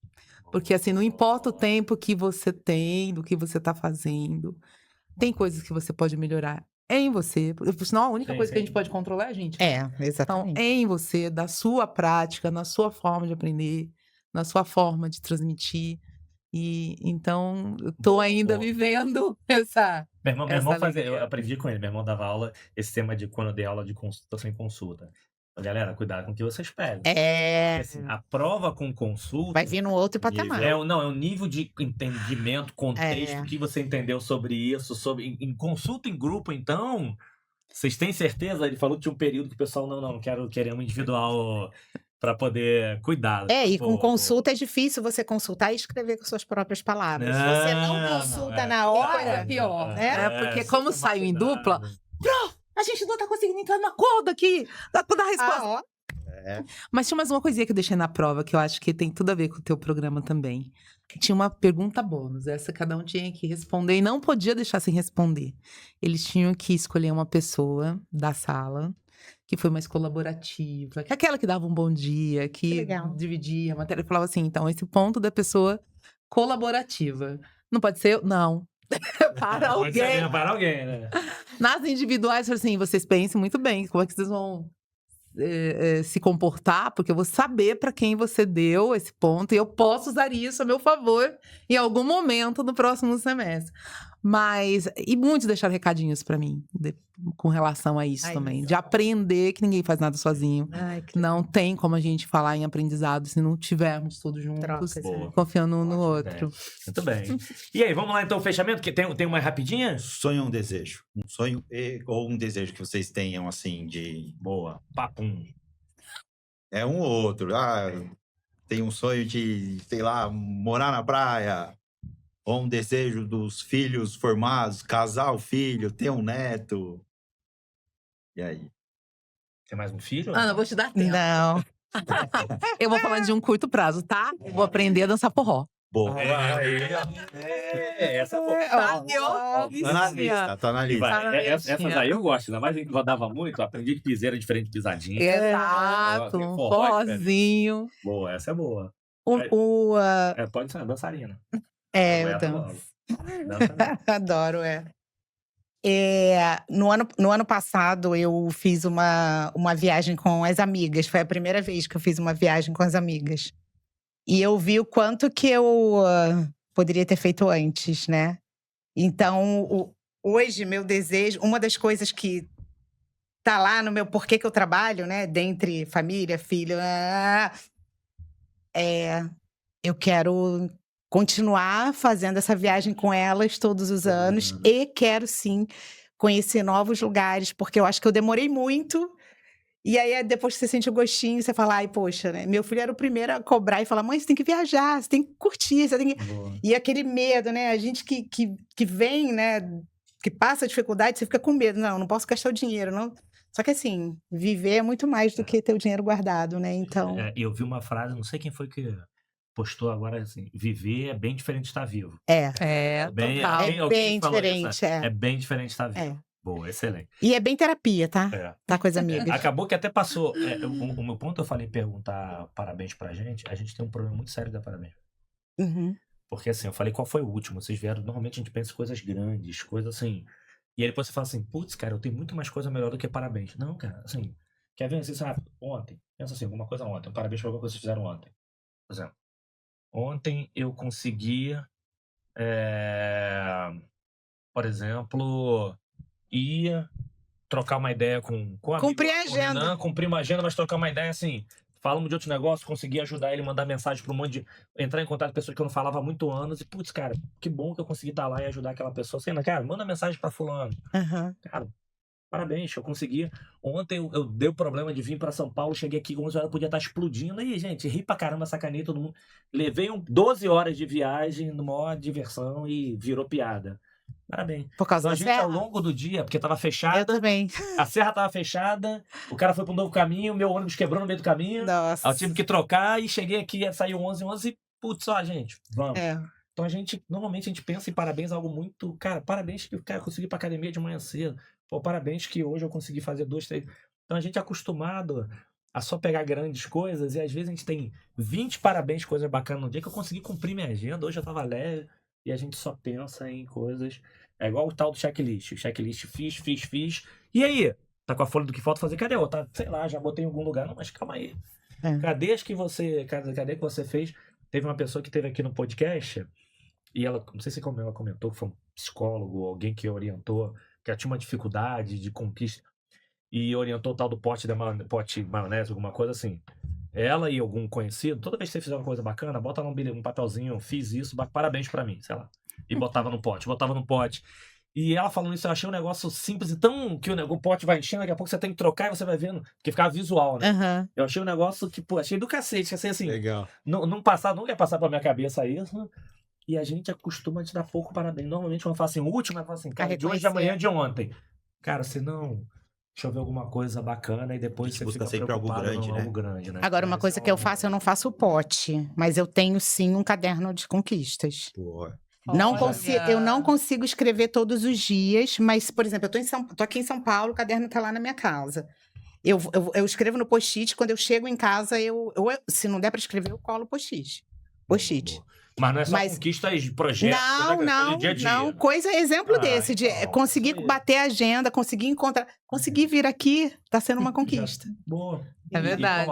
Porque, assim, não importa o tempo que você tem, do que você tá fazendo. Tem coisas que você pode melhorar em você. Porque, senão, a única coisa que a gente pode controlar é a gente. É, Então, exatamente. em você, da sua prática, na sua forma de aprender, na sua forma de transmitir. E então, eu tô ainda Boa. vivendo essa. Meu Essa irmão fazia, eu alegria. aprendi com ele, meu irmão dava aula, esse tema de quando eu dei aula de consulta sem consulta. Galera, cuidado com o que vocês pedem. Porque, assim, a prova com consulta Vai vir num outro patamar. é o nível de entendimento, contexto que você entendeu sobre isso, em consulta em grupo, então. Vocês têm certeza? Ele falou que tinha um período que o pessoal, não queremos individual para poder cuidar. E com consulta é difícil você consultar e escrever com suas próprias palavras. Se você não consulta na hora, É pior, né? Porque como saiu em dupla, a gente não tá conseguindo entrar no acordo aqui, pra dar a resposta. ó. Mas tinha mais uma coisinha que eu deixei na prova, que eu acho que tem tudo a ver com o teu programa também. Tinha uma pergunta bônus, essa cada um tinha que responder e não podia deixar sem responder. Eles tinham que escolher uma pessoa da sala que foi mais colaborativa, que aquela que dava um bom dia, que legal. dividia a matéria. Eu falava assim, então, esse ponto da pessoa colaborativa. Não pode ser eu? Não. Para Pode ser alguém. mesmo, para alguém, né? Nas individuais, eu falei assim, vocês pensem muito bem, como é que vocês vão se comportar, porque eu vou saber para quem você deu esse ponto e eu posso usar isso a meu favor em algum momento no próximo semestre. Mas, e muitos deixaram recadinhos para mim com relação a isso Ai, também, legal. de aprender que ninguém faz nada sozinho. Ai, que Não tem como a gente falar em aprendizado se não tivermos todos juntos, Trocas, Boa. confiando um no Ótima outro. Muito bem. E aí, vamos lá então, o fechamento? Que tem uma rapidinha? Sonho ou um desejo? Um sonho ou um desejo que vocês tenham, assim, de... Boa. Papum. É um ou outro. Tem um sonho de, sei lá, morar na praia. Ou um desejo dos filhos formados, casar o filho, ter um neto. E aí? Tem mais um filho? Ana, eu vou te dar tempo. Não. Eu vou falar de um curto prazo, tá? Eu vou aprender a dançar forró. Boa. Essa é boa. Tá Tá na lista, tá na E lista. vai, essas aí eu gosto, ainda mais que rodava muito, aprendi que piseira é diferente de pisadinha. Exato, um Forró é forrozinho. Boa, essa é boa. Pode ser uma dançarina. Eu Começa danço. logo. Dança mesmo. Adoro, no ano passado, eu fiz uma viagem com as amigas. Foi a primeira vez que eu fiz uma viagem com as amigas. E eu vi o quanto que eu poderia ter feito antes, né? Então, hoje, meu desejo... Uma das coisas que tá lá no meu porquê que eu trabalho, né? Dentre família, filho... eu quero continuar fazendo essa viagem com elas todos os anos. E quero, sim, conhecer novos lugares. Porque eu acho que eu demorei muito. E aí, depois que você sente o gostinho, você fala, ai, poxa, né? Meu filho era o primeiro a cobrar e falar, mãe, você tem que viajar, você tem que curtir, você tem que... Boa. E aquele medo, né? A gente que vem, né? Que passa dificuldade, você fica com medo. Não posso gastar o dinheiro, não. Só que assim, viver é muito mais do que ter o dinheiro guardado, né? Então... Eu vi uma frase, não sei quem foi que postou agora, assim, viver é bem diferente de estar vivo. É, Bem, total. alguém bem falou diferente, isso, né? É bem diferente de estar vivo. Boa, excelente. E é bem terapia, tá? Tá com as É, amigas. acabou que até passou. O meu ponto eu falei perguntar parabéns pra gente. A gente tem um problema muito sério da parabéns. Uhum. Porque assim, eu falei qual foi o último. Vocês vieram, normalmente a gente pensa em coisas grandes, coisas assim. E aí depois você fala assim, putz, cara, eu tenho muito mais coisa melhor do que parabéns. Não, cara, assim, quer ver assim, sabe? Ontem, pensa assim, alguma coisa ontem. Parabéns por alguma coisa que vocês fizeram ontem. Por exemplo, ontem eu consegui por exemplo, ir trocar uma ideia com amigo, Cumprir a agenda. Renan, cumprir uma agenda, mas trocar uma ideia assim, falamos de outros negócios, conseguir ajudar ele, mandar mensagem para um monte de... entrar em contato com pessoas que eu não falava há muito anos e, putz, cara, que bom que eu consegui estar lá e ajudar aquela pessoa. Assim, cara, manda mensagem para fulano. Cara, parabéns, eu consegui. Ontem eu dei o problema de vir para São Paulo, cheguei aqui, 11 horas, podia estar explodindo. Aí, gente, ri pra caramba, sacanei todo mundo. Levei 12 horas de viagem, numa diversão e virou piada. Parabéns. Por causa Então, a da gente, serra? ao longo do dia, porque tava Eu fechado, também. a serra tava fechada, o cara foi para um novo caminho, meu ônibus quebrou no meio do caminho, Nossa. aí eu tive que trocar e cheguei aqui, saiu 11 e, putz, ó, gente, vamos. É. Então normalmente a gente pensa em parabéns, algo muito, cara, parabéns que o cara conseguiu ir pra academia de manhã cedo, pô, parabéns que hoje eu consegui fazer 2, 3. Então a gente é acostumado a só pegar grandes coisas e às vezes a gente tem 20 parabéns, coisas bacanas no dia que eu consegui cumprir minha agenda, hoje eu tava leve e a gente só pensa em coisas. É igual o tal do checklist. O checklist fiz. E aí? Tá com a folha do que falta fazer? Cadê? Tá, sei lá, já botei em algum lugar. Não, mas calma aí. É. Cadê que você fez? Teve uma pessoa que esteve aqui no podcast e ela, não sei se ela comentou que foi um psicólogo, alguém que orientou, que ela tinha uma dificuldade de conquista e orientou o tal do pote maionese, alguma coisa assim. Ela e algum conhecido, toda vez que você fizer uma coisa bacana, bota lá um papelzinho, fiz isso, parabéns pra mim, sei lá. E botava no pote. E ela falando isso, eu achei um negócio simples, então que o pote vai enchendo, daqui a pouco você tem que trocar e você vai vendo, porque ficava visual, né? Eu achei um negócio que, pô, achei do cacete, assim, Legal. não ia passar pra minha cabeça isso, e a gente acostuma a te dar pouco parabéns. Normalmente quando fala assim, o último, ela fala assim, cara, de hoje, de amanhã, de ontem. Cara, se não... Deixa eu ver alguma coisa bacana e depois você busca fica sempre algo preocupado grande, algo grande, né? Agora, uma coisa que eu faço, eu não faço pote, mas eu tenho sim um caderno de conquistas. Porra. Eu não consigo escrever todos os dias, mas, por exemplo, tô aqui em São Paulo, o caderno tá lá na minha casa. Eu escrevo no post-it, quando eu chego em casa, se não der para escrever, eu colo post-it. Post-it. Mas não é só conquistas de projetos, Não, dia a dia. não. Exemplo desse, de conseguir bater a agenda, conseguir encontrar, conseguir vir aqui, tá sendo uma conquista. Boa. É verdade.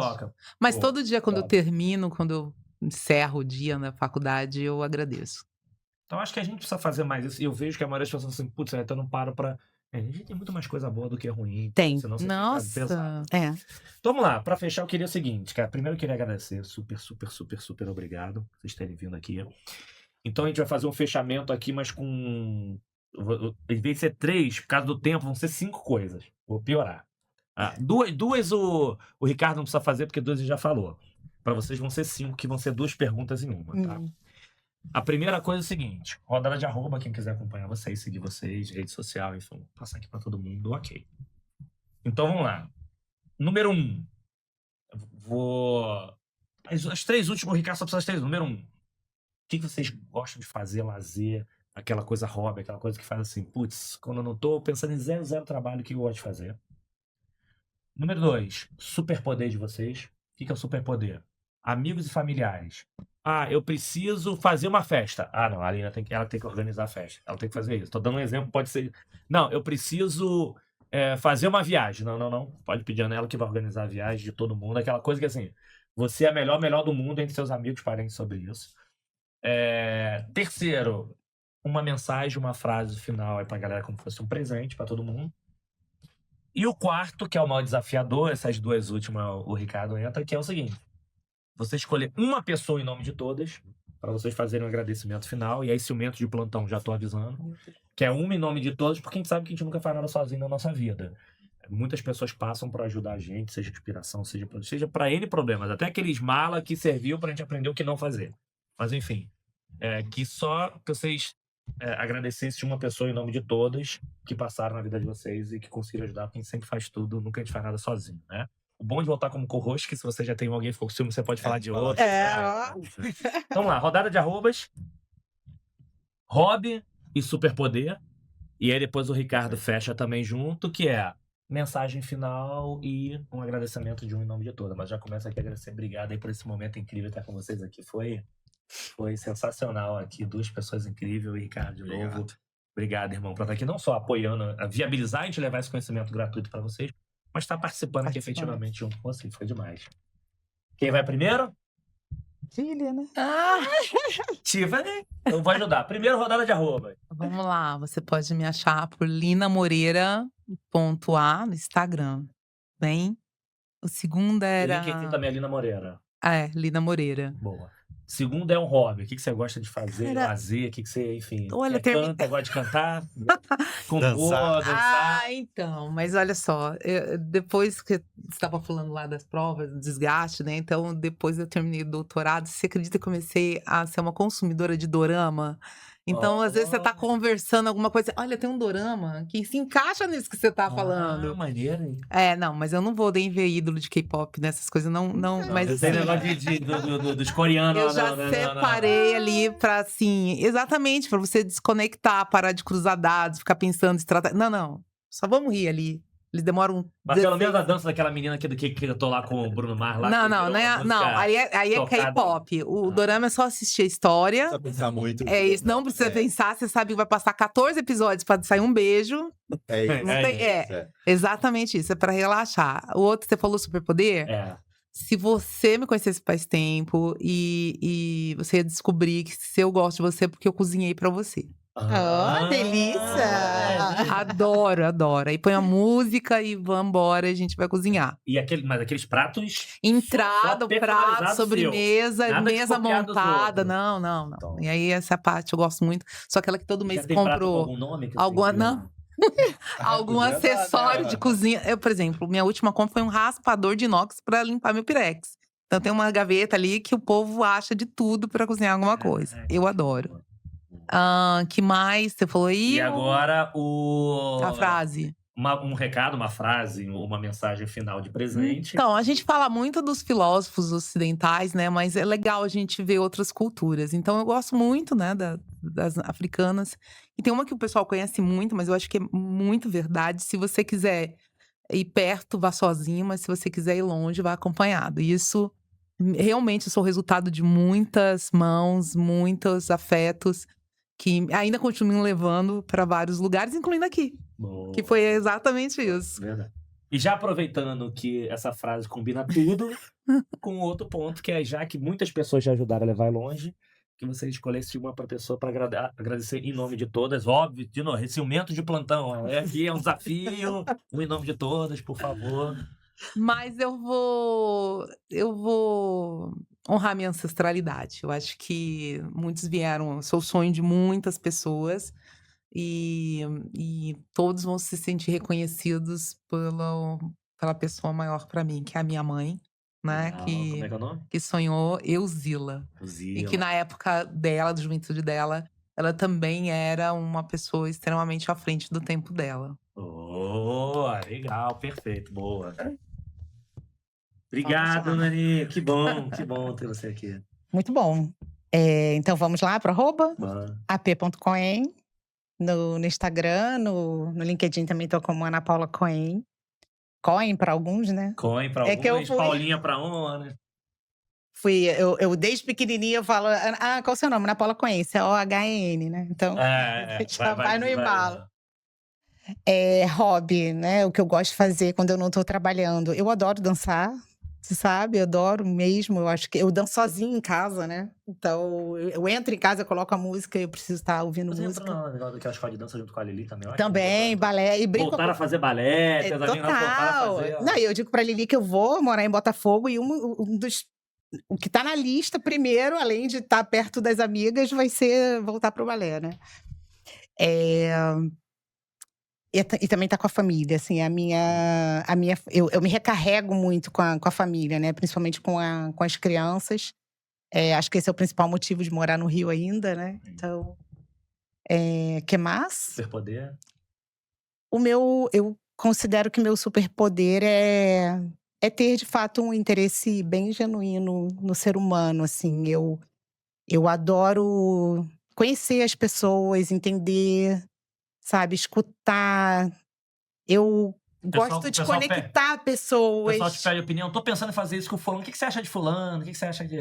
Mas todo dia, quando eu termino, quando eu encerro o dia na faculdade, eu agradeço. Então, acho que a gente precisa fazer mais isso. E eu vejo que a maioria das pessoas assim, putz, eu não paro pra... A gente tem muito mais coisa boa do que ruim. Tem. Senão você Nossa. É. Então, vamos lá. Pra fechar, eu queria o seguinte, cara. Primeiro, eu queria agradecer. Super obrigado por vocês terem vindo aqui. Então, a gente vai fazer um fechamento aqui, mas com... Em vez de ser 3, por causa do tempo, vão ser 5 coisas. Vou piorar. Duas o Ricardo não precisa fazer, porque 2 ele já falou. Pra vocês vão ser 5, que vão ser 2 perguntas em uma, tá? A primeira coisa é o seguinte, rodada de arroba, quem quiser acompanhar vocês, seguir vocês, rede social, enfim, passar aqui pra todo mundo, ok. Então vamos lá. Número 1. As 3 últimas, o Ricardo só precisa das 3. Número 1. O que vocês gostam de fazer, lazer, aquela coisa hobby, aquela coisa que faz assim, putz, quando eu não tô pensando em zero trabalho, o que eu gosto de fazer? Número 2. Superpoder de vocês. O que é o superpoder? Amigos e familiares. Eu preciso fazer uma festa. Não, a Alina ela tem que organizar a festa. Ela tem que fazer isso. Tô dando um exemplo, pode ser... Não, eu preciso fazer uma viagem. Não. Pode pedir a ela que vai organizar a viagem de todo mundo. Aquela coisa que, assim, você é a melhor do mundo entre seus amigos, parentes sobre isso. Terceiro, uma mensagem, uma frase final aí pra galera como se fosse um presente pra todo mundo. E o quarto, que é o maior desafiador, essas 2 últimas o Ricardo entra, que é o seguinte. Você escolher uma pessoa em nome de todas, para vocês fazerem um agradecimento final, e aí ciumento de plantão, já tô avisando, que é uma em nome de todas, porque a gente sabe que a gente nunca faz nada sozinho na nossa vida. Muitas pessoas passam para ajudar a gente, seja inspiração, seja para N problemas, até aqueles mala que serviu pra gente aprender o que não fazer. Mas enfim, que vocês agradecessem uma pessoa em nome de todas que passaram na vida de vocês e que conseguiram ajudar, porque a gente sempre faz tudo, nunca a gente faz nada sozinho, né? O bom de voltar como co-host, que se você já tem alguém que ficou com ciúme, você pode falar de outro. Então, vamos lá, rodada de arrobas. Hobby e superpoder. E aí depois o Ricardo fecha também junto, que é mensagem final e um agradecimento de um em nome de toda. Mas já começa aqui a agradecer. Obrigado aí por esse momento incrível estar com vocês aqui. Foi sensacional aqui. 2 pessoas incríveis. E Ricardo, de novo. Obrigado, irmão, por estar aqui não só apoiando, a viabilizar a gente levar esse conhecimento gratuito para vocês, mas está participando aqui efetivamente junto com você. Foi demais. Quem vai primeiro? Filha, né? Tiffany, eu vou ajudar. Primeiro, rodada de arroba. Vamos lá, você pode me achar por linamoreira.a no Instagram, bem? O segundo LinkedIn era também é Lina Moreira. Lina Moreira. Boa. Segundo é um hobby. O que você gosta de fazer? Cara, lazer? O que você, enfim. olha, termi Gosta de cantar? Compor, Dançar. dançar? então, mas olha só, depois que você estava falando lá das provas, do desgaste, né, então depois eu terminei o doutorado, você acredita que eu comecei a ser uma consumidora de dorama? Então, às vezes você tá Ó. conversando alguma coisa, olha, tem um dorama que se encaixa nisso que você tá Ah, falando. maneiro, hein? Não, mas eu não vou nem ver ídolo de K-pop nessas coisas, não, mas Não tem assim, negócio dos coreanos. eu já separei ali pra, assim, exatamente, pra você desconectar, parar de cruzar dados, ficar pensando, estratégia. Não, só vamos rir ali. Eles demoram. Mas pelo 16 menos a dança daquela menina aqui do que eu tô lá com o Bruno Mars lá. Não, que virou uma não, música aí é tocada. K-pop. O Ah. dorama é só assistir a história. Não precisa pensar muito. É isso, não precisa pensar, você sabe que vai passar 14 episódios pra sair um beijo. É isso. Não tem- Exatamente isso, é pra relaxar. O outro, você falou superpoder? É. Se você me conhecesse faz tempo e você ia descobrir que se eu gosto de você é porque eu cozinhei pra você. delícia! Adoro. Aí põe a música e vambora, a gente vai cozinhar. Mas aqueles pratos. Entrada, só prato, personalizado sobremesa, Nada de mesa copiar dos montada. outros. Não. Então. E aí, essa parte eu gosto muito. Só aquela que todo Já mês tem prato com compro algum nome? Que alguma. você tem que- Não, algum acessório de cozinha. Eu, por exemplo, minha última compra foi um raspador de inox pra limpar meu pirex. Então tem uma gaveta ali que o povo acha de tudo pra cozinhar alguma coisa. Eu adoro. Que mais? Você falou aí? E agora A frase. Um recado, uma frase, uma mensagem final de presente. Então, a gente fala muito dos filósofos ocidentais, né? Mas é legal a gente ver outras culturas. Então, eu gosto muito, né, das africanas. E tem uma que o pessoal conhece muito, mas eu acho que é muito verdade. Se você quiser ir perto, vá sozinho. Mas se você quiser ir longe, vá acompanhado. E isso, realmente, eu sou resultado de muitas mãos, muitos afetos. Que ainda continuam levando para vários lugares, incluindo aqui. Boa. Que foi exatamente isso. Verdade. E já aproveitando que essa frase combina tudo, com outro ponto, que é já que muitas pessoas já ajudaram a levar longe, que você escolhesse uma para pessoa para agradecer em nome de todas. Óbvio, de novo, ciumento de plantão. Aqui é um desafio. Um em nome de todas, por favor. Mas eu vou honrar minha ancestralidade. Eu acho que muitos vieram, eu sou o sonho de muitas pessoas. E todos vão se sentir reconhecidos pela pessoa maior para mim, que é a minha mãe, né? Como é que é o nome? Que sonhou Euzila. E que na época dela, da juventude dela, ela também era uma pessoa extremamente à frente do tempo dela. Oh, legal, perfeito, boa. Obrigado, Nani. Que bom ter você aqui. Muito bom. Então vamos lá para @ap.coen. No Instagram, no LinkedIn também tô como Ana Paula Coen. Coen para alguns, né? Coen para alguns, que eu fui... Paulinha para uma, né? Eu desde pequenininha eu falo, qual é o seu nome? Ana Paula Coen, C-O-H-E-N, né? Então, a gente já vai no embalo. Hobby, né? O que eu gosto de fazer quando eu não tô trabalhando. Eu adoro dançar, você sabe? Eu adoro mesmo. Eu acho que eu danço sozinha em casa, né? Então, eu entro em casa, eu coloco a música e eu preciso estar ouvindo música. Você entrou naquela escola de dança junto com a Lili também? Também, balé. E brinco. Voltaram a fazer balé, teus amigos voltaram a fazer. Não, eu digo pra Lili que eu vou morar em Botafogo e o que tá na lista primeiro, além de estar perto das amigas, vai ser voltar pro balé, né? E também tá com a família, assim, eu me recarrego muito com a família, né? Principalmente com as crianças. Acho que esse é o principal motivo de morar no Rio ainda, né? Então, que mais? Superpoder? Eu considero que meu superpoder é ter, de fato, um interesse bem genuíno no ser humano, assim. Eu adoro conhecer as pessoas, entender, sabe, escutar. Eu gosto de conectar pessoas. O pessoal te pede opinião. Tô pensando em fazer isso com o fulano. O que você acha de fulano? O que você acha de...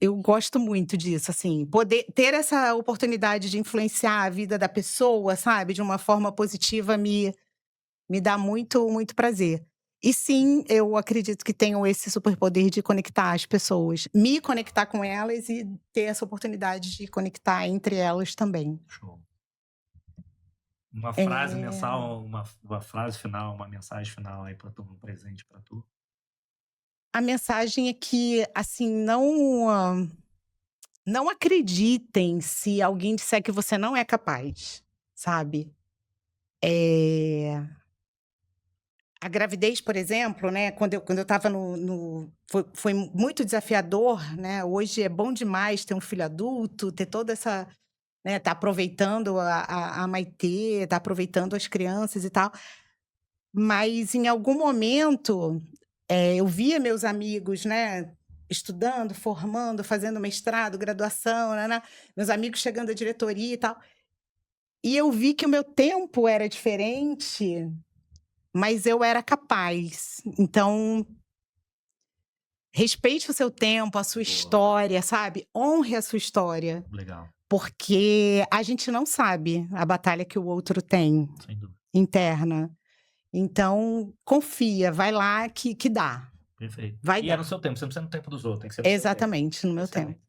Eu gosto muito disso, assim. Poder ter essa oportunidade de influenciar a vida da pessoa, sabe? De uma forma positiva me dá muito, muito prazer. E sim, eu acredito que tenho esse superpoder de conectar as pessoas, me conectar com elas e ter essa oportunidade de conectar entre elas também. Show. Uma É. frase mensal, uma frase final, uma mensagem final aí pra tu, um presente pra tu. A mensagem é que, assim, não acreditem se alguém disser que você não é capaz, sabe? A gravidez, por exemplo, né, quando eu estava foi muito desafiador, né? Hoje é bom demais ter um filho adulto, ter toda essa, né, tá aproveitando a Maitê, tá aproveitando as crianças e tal. Mas em algum momento, eu via meus amigos, né, estudando, formando, fazendo mestrado, graduação, né, meus amigos chegando à diretoria e tal. E eu vi que o meu tempo era diferente, mas eu era capaz. Então, respeite o seu tempo, a sua história, sabe? Honre a sua história, Legal, porque a gente não sabe a batalha que o outro tem sem dúvida. interna. Então, confia, vai lá que dá. Perfeito. Vai E dar. é no seu tempo, você não precisa no tempo dos outros, tem que ser no seu tempo. Exatamente, no meu Excelente. tempo.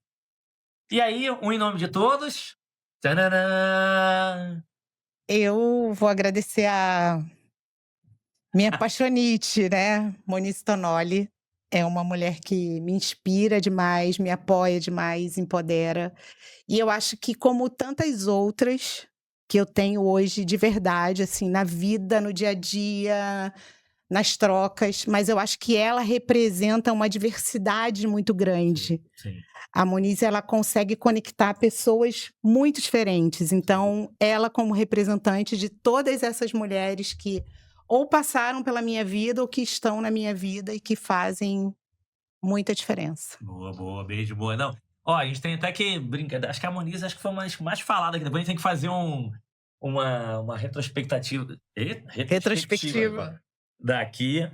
E aí, em nome de todos. Tadadã! Eu vou agradecer a minha paixonite, né? Moniz Tonoli. É uma mulher que me inspira demais, me apoia demais, empodera. E eu acho que, como tantas outras que eu tenho hoje de verdade, assim, na vida, no dia a dia, nas trocas, mas eu acho que ela representa uma diversidade muito grande. Sim. A Moniz, ela consegue conectar pessoas muito diferentes. Então, ela como representante de todas essas mulheres que ou passaram pela minha vida ou que estão na minha vida e que fazem muita diferença. Boa, boa, beijo, boa. Não, ó, a gente tem até que brincar. Acho que a Moniz acho que foi mais falada aqui. Depois a gente tem que fazer uma retrospectiva. Retrospectiva. Daqui.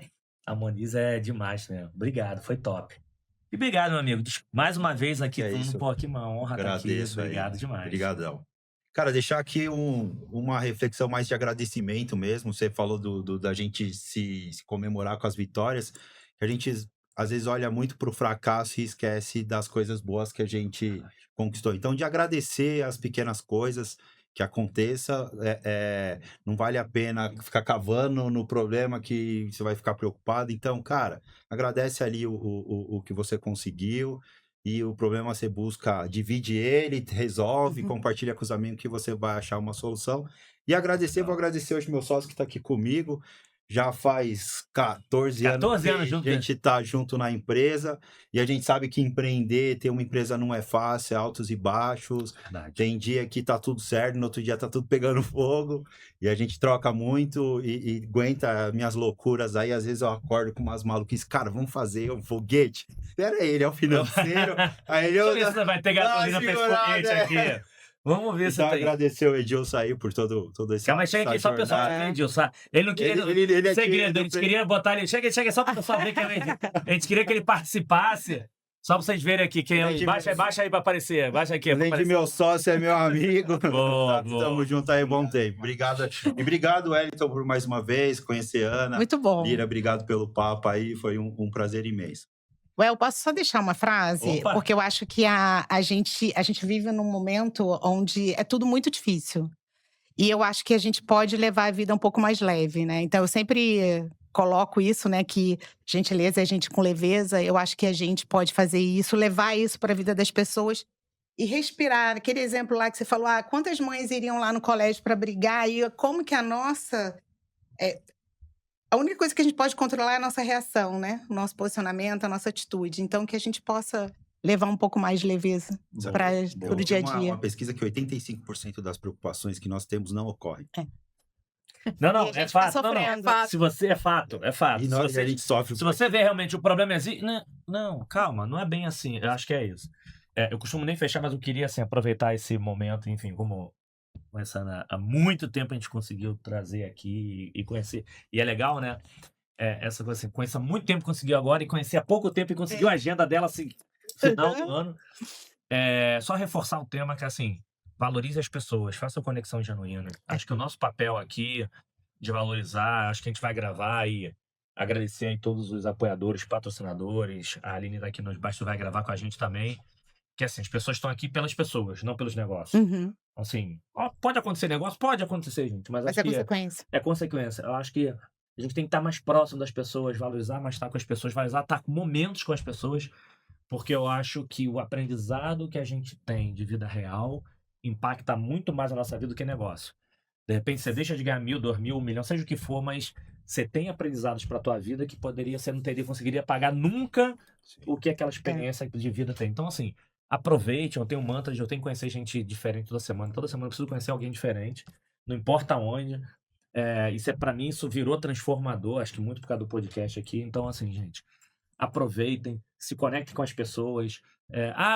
A Moniz é demais, né? Obrigado, foi top. E obrigado, meu amigo. Mais uma vez aqui, É isso. pô, aqui uma honra estar aqui. Agradeço aí. Obrigado demais. Obrigadão. Cara, deixar aqui uma reflexão mais de agradecimento mesmo. Você falou da gente se comemorar com as vitórias. Que a gente, às vezes, olha muito pro fracasso e esquece das coisas boas que a gente conquistou. Então, de agradecer as pequenas coisas que aconteça, não vale a pena ficar cavando no problema que você vai ficar preocupado. Então, cara, agradece ali o que você conseguiu. E o problema você busca, divide ele, resolve, compartilha com os amigos que você vai achar uma solução. E agradecer, vou agradecer hoje meu sócio que está aqui comigo. Já faz 14 anos 14 anos que junto, a gente está junto na empresa. E a gente sabe que empreender, ter uma empresa não é fácil, é altos e baixos. Verdade. Tem dia que tá tudo certo, no outro dia tá tudo pegando fogo. E a gente troca muito e aguenta minhas loucuras aí. Às vezes eu acordo com umas maluquices. Cara, vamos fazer um foguete. Pera aí, ele é o financeiro. Aí Deixa eu ver se você vai ter gasolina pra esse foguete aqui. Vamos ver se então, tem. agradecer o Edilson aí por todo esse. Calma aí, chega aqui só o pessoal ver, Edilson. Ele não queria. Ele é segredo, a gente queria botar ele. Chega só pro pessoal ver que a gente queria que ele participasse. Só pra vocês verem aqui quem é. Baixa aí pra aparecer. Baixa aqui. Além de meu sócio, é meu amigo. Boa. Tamo junto aí, bom tempo. Obrigado. E obrigado, Wellington, por mais uma vez conhecer a Ana. Muito bom. Lira, obrigado pelo papo aí. Foi um prazer imenso. Well, posso só deixar uma frase? Opa. Porque eu acho que a gente vive num momento onde é tudo muito difícil. E eu acho que a gente pode levar a vida um pouco mais leve, né? Então, eu sempre coloco isso, né? Que gentileza é gente com leveza. Eu acho que a gente pode fazer isso, levar isso para a vida das pessoas e respirar. Aquele exemplo lá que você falou, quantas mães iriam lá no colégio para brigar? E como que a nossa... A única coisa que a gente pode controlar é a nossa reação, né? O nosso posicionamento, a nossa atitude. Então, que a gente possa levar um pouco mais de leveza para o dia a dia. Uma pesquisa que 85% das preocupações que nós temos não ocorrem. Não, E a é gente tá fato. Não. sofrendo. Se você é fato. E nós, a gente sofre. Se você vê realmente o problema existe. Não, calma, não é bem assim. Eu acho que é isso. Eu costumo nem fechar, mas eu queria assim, aproveitar esse momento, enfim, como há muito tempo a gente conseguiu trazer aqui e conhecer. E é legal, né? Essa coisa assim, conheço há muito tempo, conseguiu agora, e conheci há pouco tempo e conseguiu a agenda dela assim, final do ano. Só reforçar o tema que é assim, valorize as pessoas, faça conexão genuína. Acho que o nosso papel aqui de valorizar, acho que a gente vai gravar e Agradecer aí todos os apoiadores, patrocinadores. A Aline daqui nos Bastos vai gravar com a gente também. Que assim, as pessoas estão aqui pelas pessoas, não pelos negócios. Uhum. Assim, pode acontecer negócio? Pode acontecer, gente. Mas Mas acho é que consequência. é consequência. Eu acho que a gente tem que estar mais próximo das pessoas, valorizar mais estar com as pessoas, valorizar estar com momentos com as pessoas, porque eu acho que o aprendizado que a gente tem de vida real impacta muito mais a nossa vida do que negócio. De repente você deixa de ganhar 1.000, 2.000, 1 milhão, seja o que for, mas você tem aprendizados para tua vida que você não conseguiria pagar nunca o que aquela experiência de vida tem. Então, assim, aproveite. Eu tenho um mantra de eu tenho que conhecer gente diferente toda semana. Toda semana eu preciso conhecer alguém diferente, não importa onde. Isso para mim, isso virou transformador, acho que muito por causa do podcast aqui. Então, assim, gente, aproveitem, se conectem com as pessoas.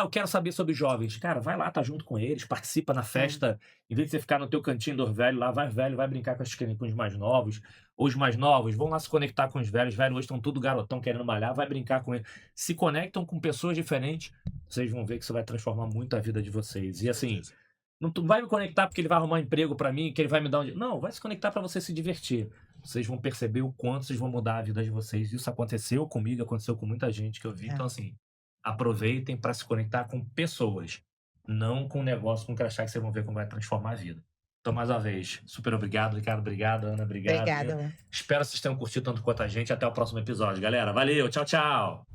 Eu quero saber sobre os jovens. Cara, vai lá, tá junto com eles, participa na festa. Em vez de você ficar no teu cantinho do velho lá, vai velho, vai brincar com os mais novos. Ou os mais novos, vão lá se conectar com os velhos. Os velhos hoje estão tudo garotão querendo malhar, vai brincar com eles. Se conectam com pessoas diferentes, vocês vão ver que isso vai transformar muito a vida de vocês. E assim, não vai me conectar porque ele vai arrumar um emprego pra mim, que ele vai me dar um... Não, vai se conectar pra você se divertir. Vocês vão perceber o quanto vocês vão mudar a vida de vocês. Isso aconteceu comigo, aconteceu com muita gente que eu vi. Então, assim, aproveitem para se conectar com pessoas, não com negócio, com crachá, que vocês vão ver como vai transformar a vida. Então, mais uma vez, super obrigado, Ricardo. Obrigado, Ana. Obrigado. Obrigada. Espero que vocês tenham curtido tanto quanto a gente. Até o próximo episódio, galera. Valeu, tchau, tchau.